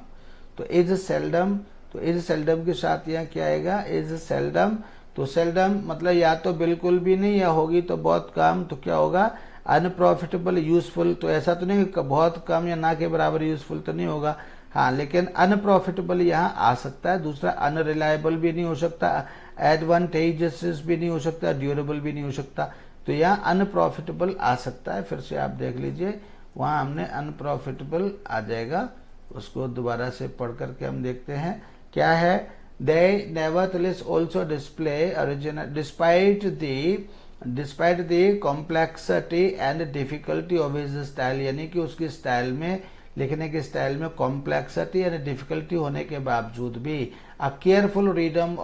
तो इज सेल्डम, तो इज सेल्डम के साथ यहाँ क्या आएगा? Is seldom. तो सेल्डम मतलब या तो बिल्कुल भी नहीं या होगी तो बहुत कम। तो क्या होगा? अनप्रॉफिटेबल यूजफुल, तो ऐसा तो नहीं बहुत कम या ना के बराबर यूजफुल तो नहीं होगा। हाँ, लेकिन अनप्रॉफिटेबल यहाँ आ सकता है। दूसरा अनरिलायबल भी नहीं हो सकता, एडवांटेजेस भी नहीं हो सकता, ड्यूरेबल भी नहीं हो सकता। तो यहाँ अनप्रॉफिटेबल आ सकता है। फिर से आप देख लीजिए, वहां हमने अनप्रॉफिटेबल आ जाएगा। उसको दोबारा से पढ़ करके हम देखते हैं क्या है। They nevertheless also display original despite the complexity and difficulty of his style, यानी कि उसकी स्टाइल में, लिखने के स्टाइल में कॉम्प्लेक्सिटी एंड डिफिकल्टी होने के बावजूद भी अ केयरफुल रीडिंग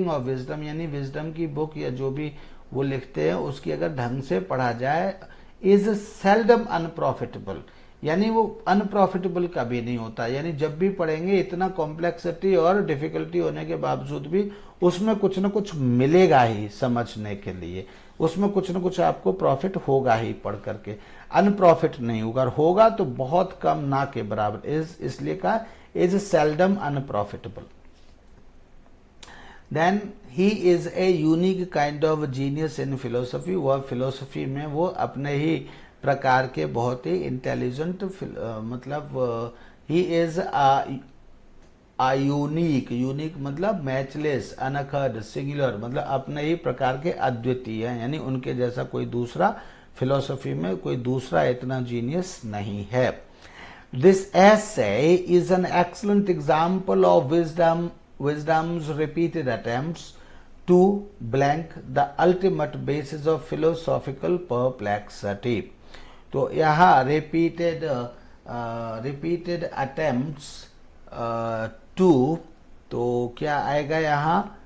ऑफ विजडम, यानी विजडम की बुक या जो भी वो लिखते हैं उसकी अगर ढंग से पढ़ा जाए, इज सेल्डम अनप्रॉफिटेबल, यानी वो अनप्रॉफिटेबल कभी नहीं होता। यानी जब भी पढ़ेंगे इतना कॉम्प्लेक्सिटी और डिफिकल्टी होने के बावजूद भी उसमें कुछ न कुछ मिलेगा ही समझने के लिए, उसमें कुछ न कुछ आपको प्रॉफिट होगा ही पढ़ करके, अनप्रॉफिट नहीं होगा, और होगा तो बहुत कम, ना के बराबर। इसलिए कहा is seldom unprofitable. Then he is a unique kind of genius in philosophy, वह फिलोसफी में वो अपने ही प्रकार के बहुत ही इंटेलिजेंट मतलब ही इज यूनिक, यूनिक मतलब मैचलेस, अनअखर्ड, सिंगुलर मतलब अपने ही प्रकार के अद्वितीय हैं, यानी उनके जैसा कोई दूसरा फिलोसफी में कोई दूसरा इतना जीनियस नहीं है। This essay is an excellent example of wisdom's repeated attempts to blank the ultimate basis of philosophical perplexity। तो यहाँ repeated attempts टू, तो क्या आएगा यहाँ,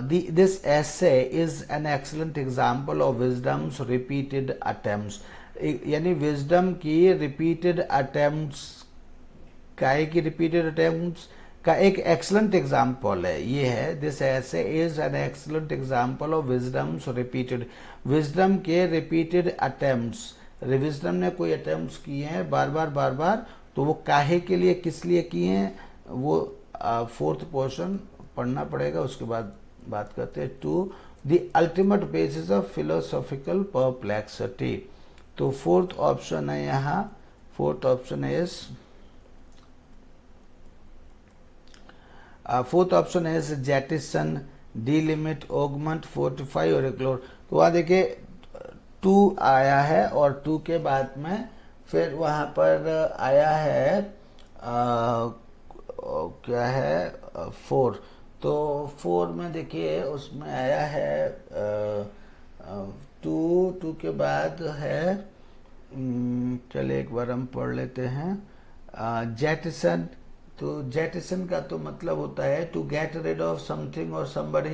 this essay is an excellent example of wisdom's repeated attempts, यानी विजडम की रिपीटेड अटेम्प्ट्स की रिपीटेड अटेम्प्ट्स का एक एक्सलेंट एग्जाम्पल है, ये है। दिस ऐसे is an excellent example of wisdom's repeated, wisdom के रिपीटेड अटेम्प्ट्स, विजडम ने कोई अटेम्प्ट्स किए हैं बार बार, तो वो काहे के लिए, किस लिए किए हैं, वो फोर्थ पोर्शन पढ़ना पड़ेगा, उसके बाद बात करते हैं। To the ultimate basis of philosophical perplexity, तो फोर्थ ऑप्शन है यहाँ, fourth option is jettison, delimit, augment, fortify और एक्सप्लोर। तो वहां देखिए 2 आया है और 2 के बाद में फिर वहां पर आया है क्या है 4, तो 4 में देखिए उसमें आया है 2 के बाद है, चले एक बार हम पढ़ लेते हैं, जेटिसन। तो जेटिसन का तो मतलब होता है to get rid of something और somebody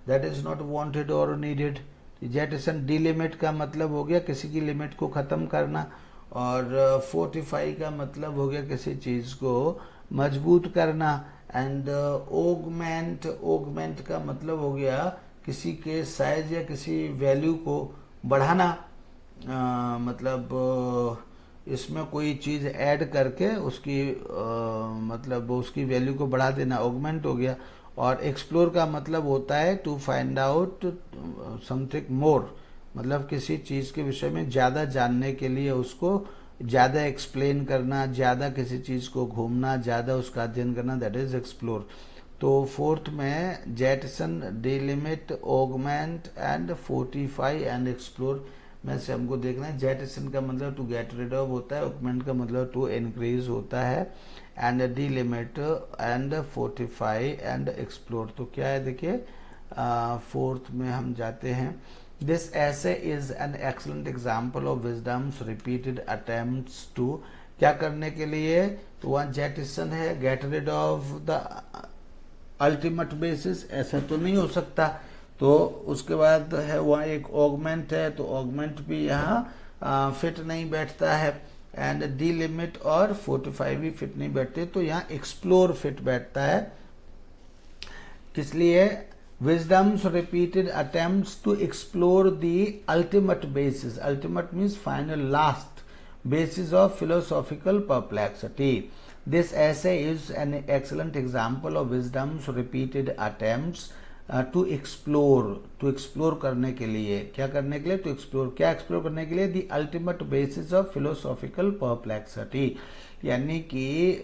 that is not wanted और नीडेड। जेटिसन, डीलिमिट का मतलब हो गया किसी की लिमिट को खत्म करना, और फोर्टिफाई का मतलब हो गया किसी चीज को मजबूत करना, एंड ओगमेंट का मतलब हो गया किसी के साइज या किसी वैल्यू को बढ़ाना, मतलब इसमें कोई चीज ऐड करके उसकी मतलब उसकी वैल्यू को बढ़ा देना, ऑगमेंट हो गया। और एक्सप्लोर का मतलब होता है to find out something more, मतलब किसी चीज के विषय में ज्यादा जानने के लिए उसको ज्यादा एक्सप्लेन करना, ज्यादा किसी चीज को घूमना, ज्यादा उसका अध्ययन करना, दैट इज एक्सप्लोर। तो फोर्थ में jettison, delimit, augment and fortify and explore में से हमको देखना है। जेटिसन का मतलब टू गेट रिड ऑफ होता है, ऑगमेंट का मतलब टू इंक्रीज होता है, and delimit and fortify and explore. तो क्या है देखिए फोर्थ में हम जाते हैं। This essay is an excellent example of wisdom's repeated attempts to, क्या करने के लिए, तो वहां जेटिसन है get rid of the ultimate basis, ऐसा तो नहीं हो सकता। तो उसके बाद है वहाँ एक ऑगमेंट है, तो ऑगमेंट भी यहाँ फिट नहीं बैठता है, एंड डिलिमिट और फोर्टिफाई भी फिट नहीं बैठते, तो यहाँ एक्सप्लोर फिट बैठता है। किस लिए, wisdom's repeated attempts to explore the ultimate basis, ultimate means final, last basis of philosophical perplexity. This essay is an excellent example of wisdom's repeated attempts to explore करने के लिए, क्या करने के लिए, to explore, क्या explore करने के लिए, the ultimate basis of philosophical perplexity, यानी कि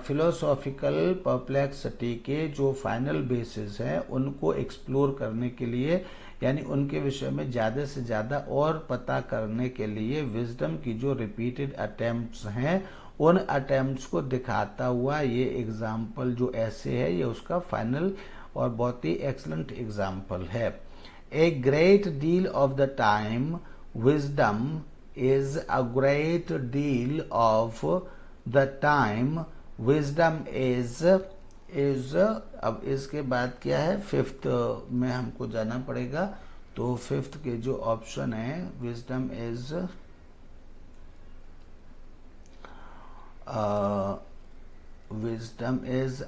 philosophical perplexity के जो फाइनल बेसिस हैं उनको एक्सप्लोर करने के लिए, यानी उनके विषय में ज्यादा से ज्यादा और पता करने के लिए विजडम की जो रिपीटेड अटेम्प्ट्स हैं उन अटेम्प्ट्स को दिखाता हुआ ये एग्जाम्पल जो ऐसे है, ये उसका फाइनल और बहुत ही एक्सलेंट एग्जाम्पल है। A great deal of the time wisdom is a great deal of the time wisdom is अब इसके बाद क्या है, फिफ्थ में हमको जाना पड़ेगा। तो फिफ्थ के जो ऑप्शन है, wisdom is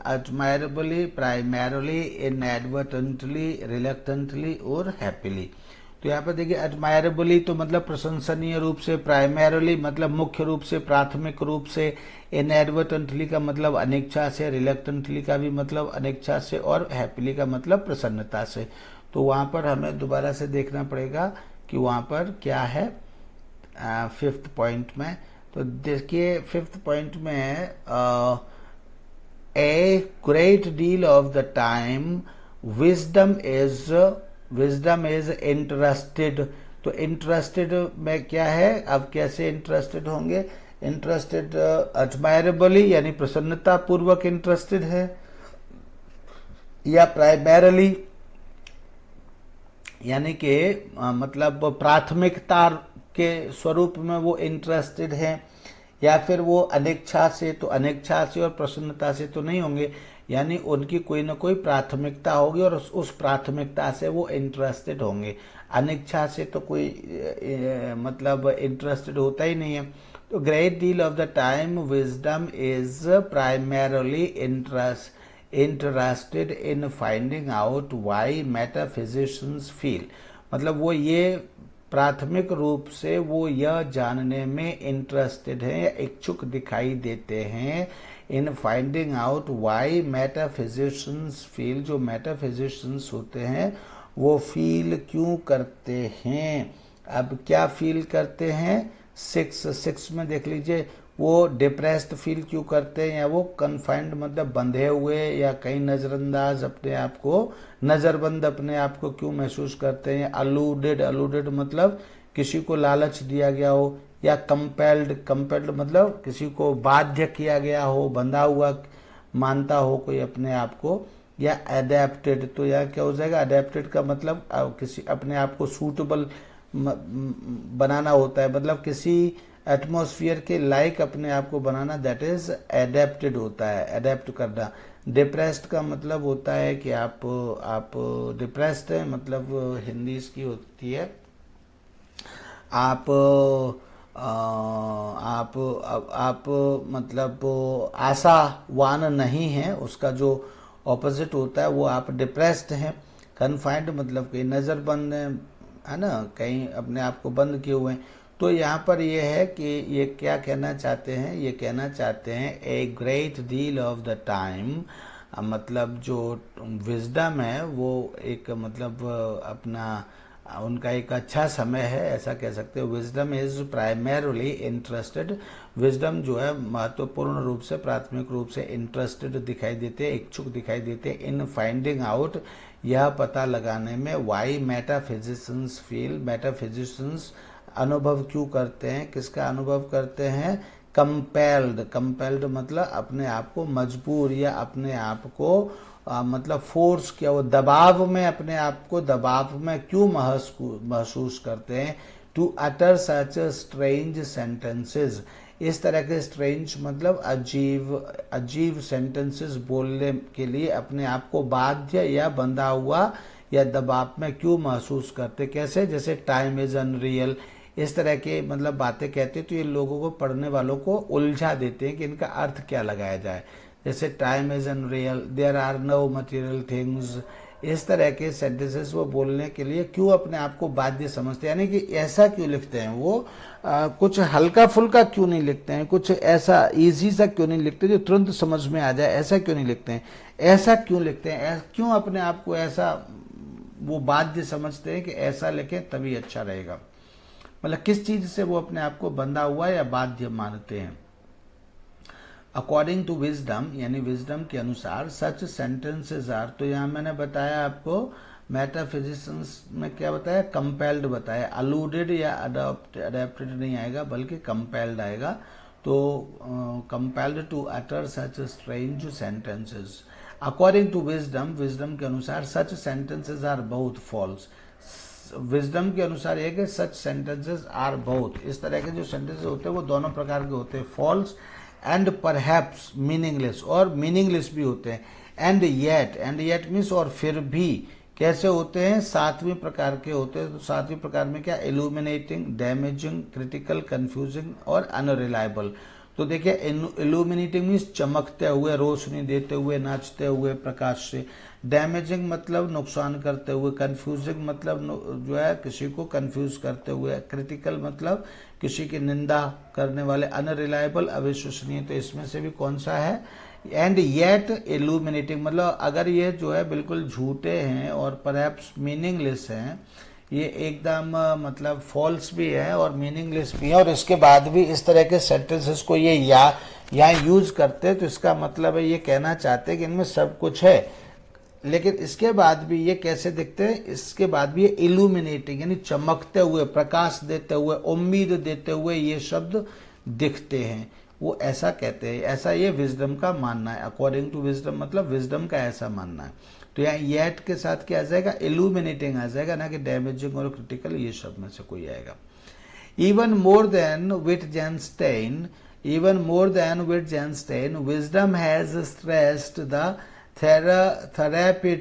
admirably, primarily, inadvertently, reluctantly और happily। तो यहाँ पर देखिए एडमायरेबली तो मतलब प्रशंसनीय रूप से, प्राइमरली मतलब मुख्य रूप से, प्राथमिक रूप से, इनएडवर्टेंटली का मतलब अनिच्छा से, रिलक्टेंटली का भी मतलब अनिच्छा से, और हैप्पीली का मतलब प्रसन्नता से। तो वहां पर हमें दोबारा से देखना पड़ेगा कि वहां पर क्या है फिफ्थ पॉइंट में। तो देखिए फिफ्थ पॉइंट में ए great deal of the time wisdom is interested। तो इंटरेस्टेड में क्या है, अब कैसे इंटरेस्टेड होंगे, इंटरेस्टेड एडमायरेबली यानी प्रसन्नता पूर्वक इंटरेस्टेड है, या प्राइमरली यानी कि मतलब प्राथमिकता के स्वरूप में वो इंटरेस्टेड है, या फिर वो अनिच्छा से, तो अनिच्छा से और प्रसन्नता से तो नहीं होंगे, यानी उनकी कोई ना कोई प्राथमिकता होगी और उस प्राथमिकता से वो इंटरेस्टेड होंगे। अनिच्छा से तो कोई मतलब इंटरेस्टेड होता ही नहीं है। तो great deal of the time wisdom is primarily interested in finding out why metaphysicians feel, मतलब वो ये प्राथमिक रूप से वो यह जानने में इंटरेस्टेड हैं या इच्छुक दिखाई देते हैं in finding out why metaphysicians feel, जो मेटाफिजिशियंस होते हैं वो फील क्यों करते हैं। अब क्या फील करते हैं, 6 में देख लीजिए, वो डिप्रेस्ड फील क्यों करते हैं, या वो कन्फाइंड मतलब बंधे हुए या कहीं नजरअंदाज अपने आप को, नजरबंद अपने आप को क्यों महसूस करते हैं। अलूडेड मतलब किसी को लालच दिया गया हो, या कंपेल्ड मतलब किसी को बाध्य किया गया हो, बंधा हुआ मानता हो कोई अपने आप को, या एडेप्टेड। तो यह क्या हो जाएगा, एडेप्टेड का मतलब किसी अपने आप को सूटेबल बनाना होता है, मतलब किसी एटमॉस्फेयर के लाइक अपने आप को बनाना, दैट इज एडेप्टेड होता है, एडेप्ट करना। डिप्रेस्ड का मतलब होता है कि आप डिप्रेस्ड हैं, मतलब हिंदी इसकी होती है आप मतलब आशावान नहीं है, उसका जो ऑपोजिट होता है वो आप डिप्रेस्ड हैं। कन्फाइंड मतलब कि नज़रबंद है ना, कहीं अपने आप को बंद किए हुए हैं। तो यहाँ पर ये है कि ये क्या कहना चाहते हैं, ये कहना चाहते हैं a great deal of the time, मतलब जो विजडम है वो एक मतलब अपना उनका एक अच्छा समय है, ऐसा कह सकते हैं। Wisdom is primarily interested, wisdom जो है महत्वपूर्ण रूप से प्राथमिक रूप से इंटरेस्टेड दिखाई देते हैं, इच्छुक दिखाई देते हैं इन फाइंडिंग आउट, यह पता लगाने में, वाई मेटाफिजिशियंस फील, मेटाफिजिशियंस अनुभव क्यों करते हैं, किसका अनुभव करते हैं, कंपेल्ड मतलब अपने आप को मजबूर या अपने आप को मतलब फोर्स किया, वो दबाव में, अपने आप को दबाव में क्यों महसूस करते हैं, to utter such strange sentences, इस तरह के स्ट्रेंज मतलब अजीब सेंटेंसेस बोलने के लिए अपने आप को बाध्य या बंधा हुआ या दबाव में क्यों महसूस करते। कैसे, जैसे टाइम इज अनरियल, इस तरह के मतलब बातें कहते तो ये लोगों को, पढ़ने वालों को उलझा देते हैं कि इनका अर्थ क्या लगाया जाए। जैसे time is unreal, there are no material things, इस तरह के सेंटेंसेस वो बोलने के लिए क्यों अपने आप को बाध्य समझते हैं, यानी कि ऐसा क्यों लिखते हैं वो, कुछ हल्का फुल्का क्यों नहीं लिखते हैं, कुछ ऐसा इजी सा क्यों नहीं लिखते जो तुरंत समझ में आ जाए, ऐसा क्यों नहीं लिखते हैं, ऐसा क्यों लिखते हैं, क्यों अपने आप को ऐसा वो बाध्य समझते हैं कि ऐसा लिखें तभी अच्छा रहेगा, मतलब किस चीज से वो अपने आप को बंधा हुआ या बाध्य मानते हैं। अकॉर्डिंग टू विजडम यानी विजडम के अनुसार सच सेंटेंसेस आर, तो यहाँ मैंने बताया आपको मेटाफिजिशियंस में क्या बताया, कंपेल्ड बताया, अलूडेड या अडेप्टेड नहीं आएगा बल्कि कंपेल्ड आएगा। तो compelled to utter such strange sentences. According to wisdom, wisdom के अनुसार सच सेंटेंसेस आर बहुत फॉल्स, विजडम के अनुसार एक है सच सेंटेंसेस आर बहुत, इस तरह के जो सेंटेंसेस होते हैं वो दोनों प्रकार के होते हैं, फॉल्स एंड परहैप्स मीनिंगलेस, और मीनिंगलेस भी होते हैं। एंड येट मीन्स और फिर भी, कैसे होते हैं, 7वें प्रकार के होते हैं। तो 7वें प्रकार में क्या, इल्यूमिनेटिंग, डैमेजिंग, क्रिटिकल, कंफ्यूजिंग और अनरिलायबल। तो देखिए इल्यूमिनेटिंग मीन्स चमकते हुए, रोशनी देते हुए, नाचते हुए प्रकाश से। डैमेजिंग मतलब नुकसान करते हुए, कंफ्यूजिंग मतलब जो है किसी को कंफ्यूज करते हुए, क्रिटिकल मतलब किसी की निंदा करने वाले, अनरिलायबल अविश्वसनीय। तो इसमें से भी कौन सा है, एंड येट इल्यूमिनेटिंग मतलब अगर ये जो है बिल्कुल झूठे हैं और परहैप्स मीनिंगलेस हैं, ये एकदम मतलब फॉल्स भी है और मीनिंगलेस भी है, और इसके बाद भी इस तरह के सेंटेंसेस को ये यहाँ यूज करते तो इसका मतलब है ये कहना चाहते हैं कि इनमें सब कुछ है, लेकिन इसके बाद भी ये कैसे दिखते हैं, इसके बाद भी ये इल्यूमिनेटिंग यानी चमकते हुए, प्रकाश देते हुए, उम्मीद देते हुए ये शब्द दिखते हैं। वो ऐसा कहते हैं, ऐसा ये विजडम का मानना है। अकॉर्डिंग टू विजडम मतलब विजडम का ऐसा मानना है। तो यहाँ येट के साथ क्या आ जाएगा, इल्यूमिनेटिंग आ जाएगा, ना कि डैमेजिंग और क्रिटिकल, ये शब्द में से कोई आएगा। Even more than Wittgenstein, even more than Wittgenstein, wisdom has stressed the therapeutic.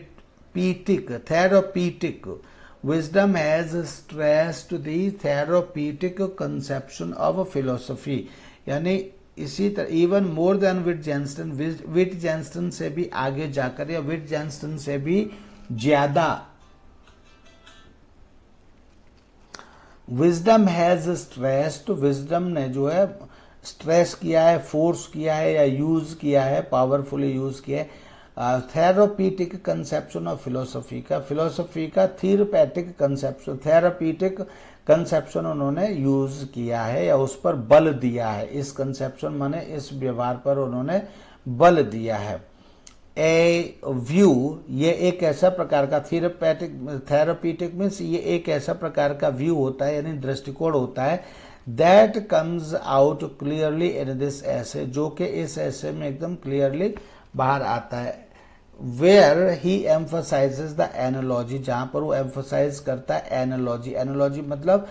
Wisdom has stressed the therapeutic conception of philosophy. यानी इसी तरह इवन मोर देन विटजेंस्टन से भी आगे जाकर या विटजेंस्टन से भी ज्यादा विजडम हैज स्ट्रेस, तो विजडम ने जो है स्ट्रेस किया है, फोर्स किया है या यूज किया है, पावरफुली यूज किया है थेरापीटिक कंसेप्शन ऑफ फिलोसफी का थेरापैटिक कंसेप्शन, थेरापीटिक कंसेप्शन उन्होंने यूज किया है या उस पर बल दिया है। इस कंसेप्शन माने इस व्यवहार पर उन्होंने बल दिया है। ए व्यू, ये एक ऐसा प्रकार का थेरापीटिक मीन्स ये एक ऐसा प्रकार का व्यू होता है यानी दृष्टिकोण होता है that comes out clearly in this ऐसे, जो कि इस ऐसे में एकदम क्लियरली बाहर आता है। Where he emphasises the analogy, जहां पर वो एम्फोसाइज करता है एनालॉजी। एनालॉजी मतलब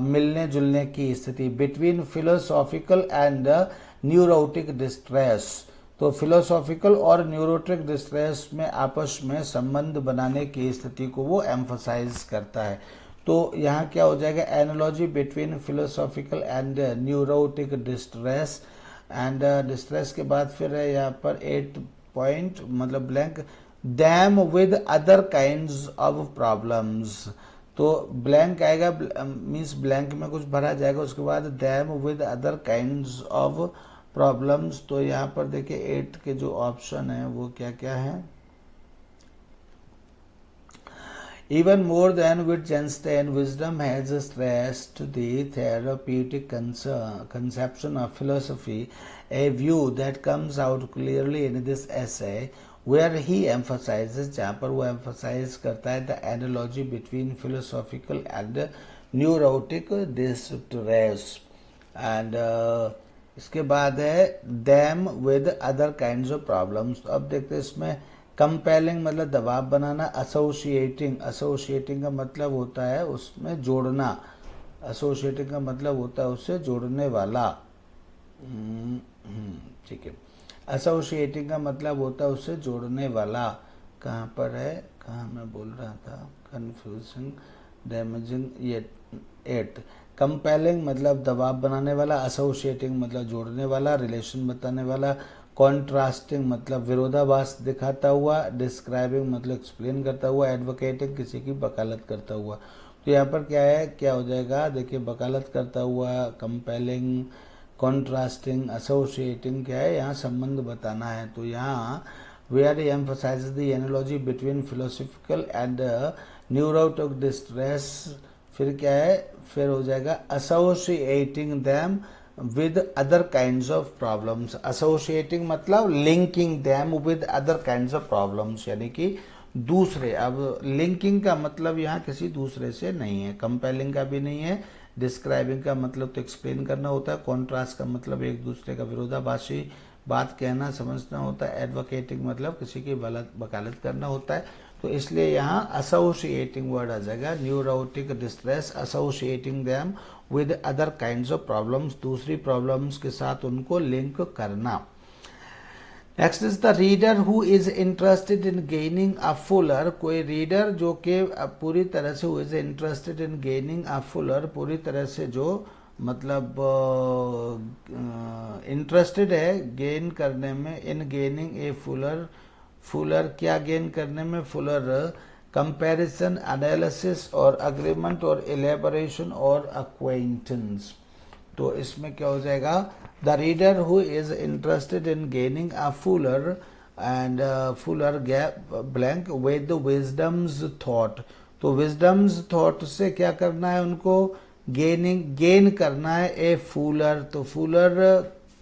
मिलने जुलने की स्थिति between philosophical and neurotic distress. तो फिलोसॉफिकल और न्यूरोटिक डिस्ट्रेस में आपस में संबंध बनाने की स्थिति को वो एम्फोसाइज करता है। तो यहाँ क्या हो जाएगा, analogy between philosophical and neurotic distress and distress के बाद फिर है यहाँ पर 8 पॉइंट मतलब blank, dam with other kinds of problems. तो ब्लैंक आएगा मीन्स ब्लैंक में कुछ भरा जाएगा, उसके बाद dam with other kinds of problems. तो यहाँ पर देखिए 8 के जो ऑप्शन है वो क्या क्या है। Even more than Wittgenstein, wisdom has stressed the therapeutic conception of philosophy, a view that comes out clearly in this essay, where he emphasizes, जहाँ पर वो emphasize करता है the analogy between philosophical and neurotic distress, and इसके बाद है them with other kinds of problems। तो अब देखते हैं इसमें कंपेलिंग मतलब दबाव बनाना, एसोसिएटिंग का मतलब होता है उसमें जोड़ना, एसोसिएटिंग का मतलब होता है उससे जोड़ने वाला, ठीक है। एसोसिएटिंग का मतलब होता है उससे जोड़ने वाला, कहाँ पर है, कहाँ मैं बोल रहा था, कंफ्यूजिंग, डैमेजिंग, ये 8। कंपेलिंग मतलब दबाव बनाने वाला, एसोसिएटिंग मतलब जोड़ने वाला, रिलेशन बताने वाला, कॉन्ट्रास्टिंग मतलब विरोधाभास दिखाता हुआ, डिस्क्राइबिंग मतलब एक्सप्लेन करता हुआ, एडवोकेटिंग किसी की वकालत करता हुआ। तो यहाँ पर क्या है, क्या हो जाएगा, देखिए वकालत करता हुआ, कंपेलिंग, कॉन्ट्रास्टिंग, एसोसिएटिंग क्या है, यहाँ संबंध बताना है। तो यहाँ where he emphasises the analogy between philosophical and neurotic distress, फिर क्या है, फिर हो जाएगा associating them with other kinds of problems। associating मतलब linking them with other kinds of problems, यानी कि दूसरे, अब linking का मतलब यहाँ किसी दूसरे से नहीं है, compelling का भी नहीं है, describing का मतलब तो explain करना होता है, contrast का मतलब एक दूसरे का विरोधाभासी बात कहना समझना होता है, advocating मतलब किसी की वकालत करना होता है। तो इसलिए यहाँ एसोसिएटिंग वर्ड आ जाएगा, neurotic distress, associating them with other kinds of problems, दूसरी प्रॉब्लम्स के साथ उनको लिंक करना। Next is the reader who is interested in gaining a Fuller, कोई रीडर जो कि पूरी तरह से who is interested in gaining a Fuller, पूरी तरह से जो मतलब इंटरेस्टेड है गेन करने में, in gaining A Fuller, Fuller क्या गेन करने में, फुलर कंपैरिजन, एनालिसिस और अग्रीमेंट और एलेबोरेशन और अक्वेंटेंस। तो इसमें क्या हो जाएगा, the reader who is interested in gaining a Fuller and Fuller gap blank with wisdom's thought. तो विजडम्स थॉट से क्या करना है उनको, गेन करना है ए फुलर। तो फुलर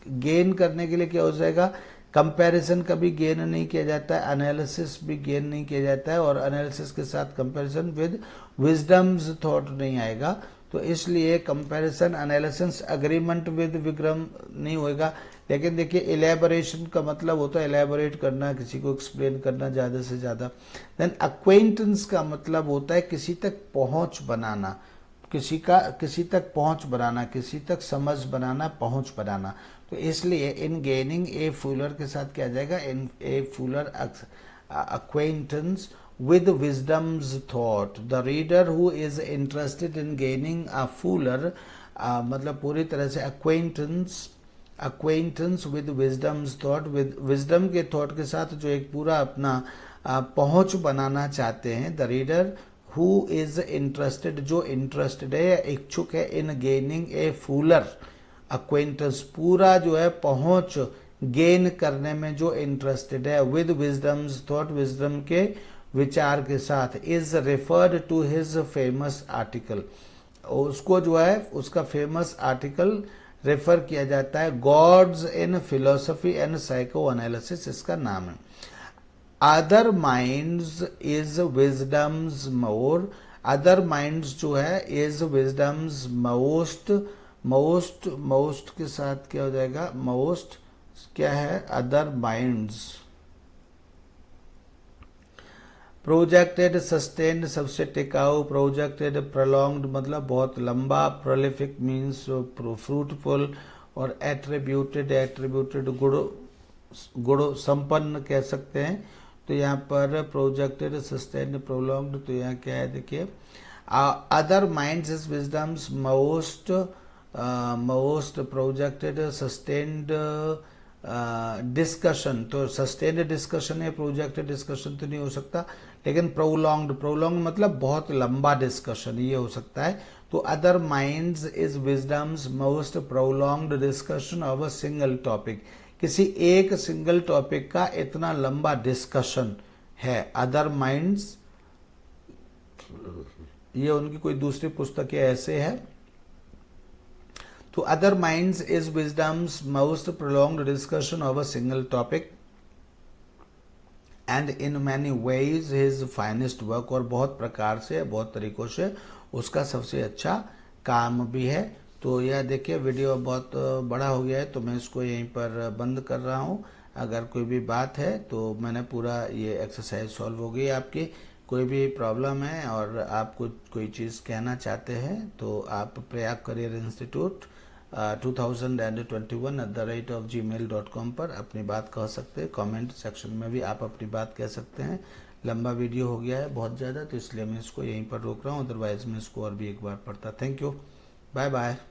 गेन करने के लिए क्या हो जाएगा, कंपैरिजन कभी गेन नहीं किया जाता है, एनालिसिस भी गेन नहीं किया जाता है, और एनालिसिस के साथ कंपैरिजन विद विजडम्स थॉट नहीं आएगा। तो इसलिए comparison analysis agreement with Vikram नहीं होएगा। लेकिन देखिए इलेबोरेशन का मतलब होता है इलेबोरेट करना, किसी को एक्सप्लेन करना ज़्यादा से ज़्यादा। देन अक्वेंटेंस का मतलब होता है किसी तक पहुंच बनाना, किसी तक पहुंच बनाना, किसी तक समझ बनाना, पहुंच बनाना। तो इसलिए इन गेनिंग ए फुलर के साथ क्या आ जाएगा, इन ए Fuller acquaintance with wisdom's thought, the reader who is interested in gaining a fuller मतलब पूरी तरह से acquaintance with wisdom's thought, with wisdom के thought के साथ जो एक पूरा अपना पहुंच बनाना चाहते हैं, the reader who is interested, जो इंटरेस्टेड है या इच्छुक है, in gaining A Fuller acquaintance, पूरा जो है पहुंच गेन करने में जो इंटरेस्टेड है, विद विजडम्स थॉट, विजडम के विचार के साथ, is referred to his famous article, उसको जो है उसका फेमस आर्टिकल रेफर किया जाता है, gods in philosophy and psycho analysis इसका नाम है। Other minds is wisdom's more, other minds जो है इज विजडम्स मोस्ट, मोस्ट के साथ क्या हो जाएगा, मोस्ट क्या है, अदर माइंड्स। प्रोजेक्टेड सस्टेन्ड सबसे टिकाऊ, प्रोजेक्टेड प्रोलॉन्ग्ड मतलब बहुत लंबा, प्रोलिफिक मीन्स फ्रूटफुल, और एट्रीब्यूटेड गुण संपन्न कह सकते हैं। तो यहाँ पर प्रोजेक्टेड सस्टेन्ड प्रोलॉन्ग्ड, तो यहाँ क्या है देखिए, other minds is wisdom's most projected sustained discussion, तो सस्टेन्ड डिस्कशन है, प्रोजेक्टेड डिस्कशन तो नहीं हो सकता, लेकिन प्रोलॉन्ग्ड मतलब बहुत लंबा डिस्कशन ये हो सकता है। तो other minds is wisdom's most prolonged discussion of a single topic, किसी एक सिंगल टॉपिक का इतना लंबा डिस्कशन है। अदर माइंड्स ये उनकी कोई दूसरी पुस्तक ऐसे है। तो other minds is wisdom's most prolonged discussion of a single topic and in many ways his finest work, और बहुत प्रकार से, बहुत तरीकों से उसका सबसे अच्छा काम भी है। तो यह देखिए वीडियो बहुत बड़ा हो गया है, तो मैं इसको यहीं पर बंद कर रहा हूँ। अगर कोई भी बात है तो मैंने पूरा ये एक्सरसाइज सॉल्व हो गई आपकी। कोई भी प्रॉब्लम है और आप कोई चीज़ कहना चाहते हैं तो आप प्रयाग करियर इंस्टीट्यूट 2021@gmail.com पर अपनी बात कह सकते हैं। कमेंट सेक्शन में भी आप अपनी बात कह सकते हैं। लंबा वीडियो हो गया है बहुत ज़्यादा, तो इसलिए मैं इसको यहीं पर रोक रहा हूँ, अदरवाइज मैं इसको और भी एक बार पढ़ता। Thank you, bye bye.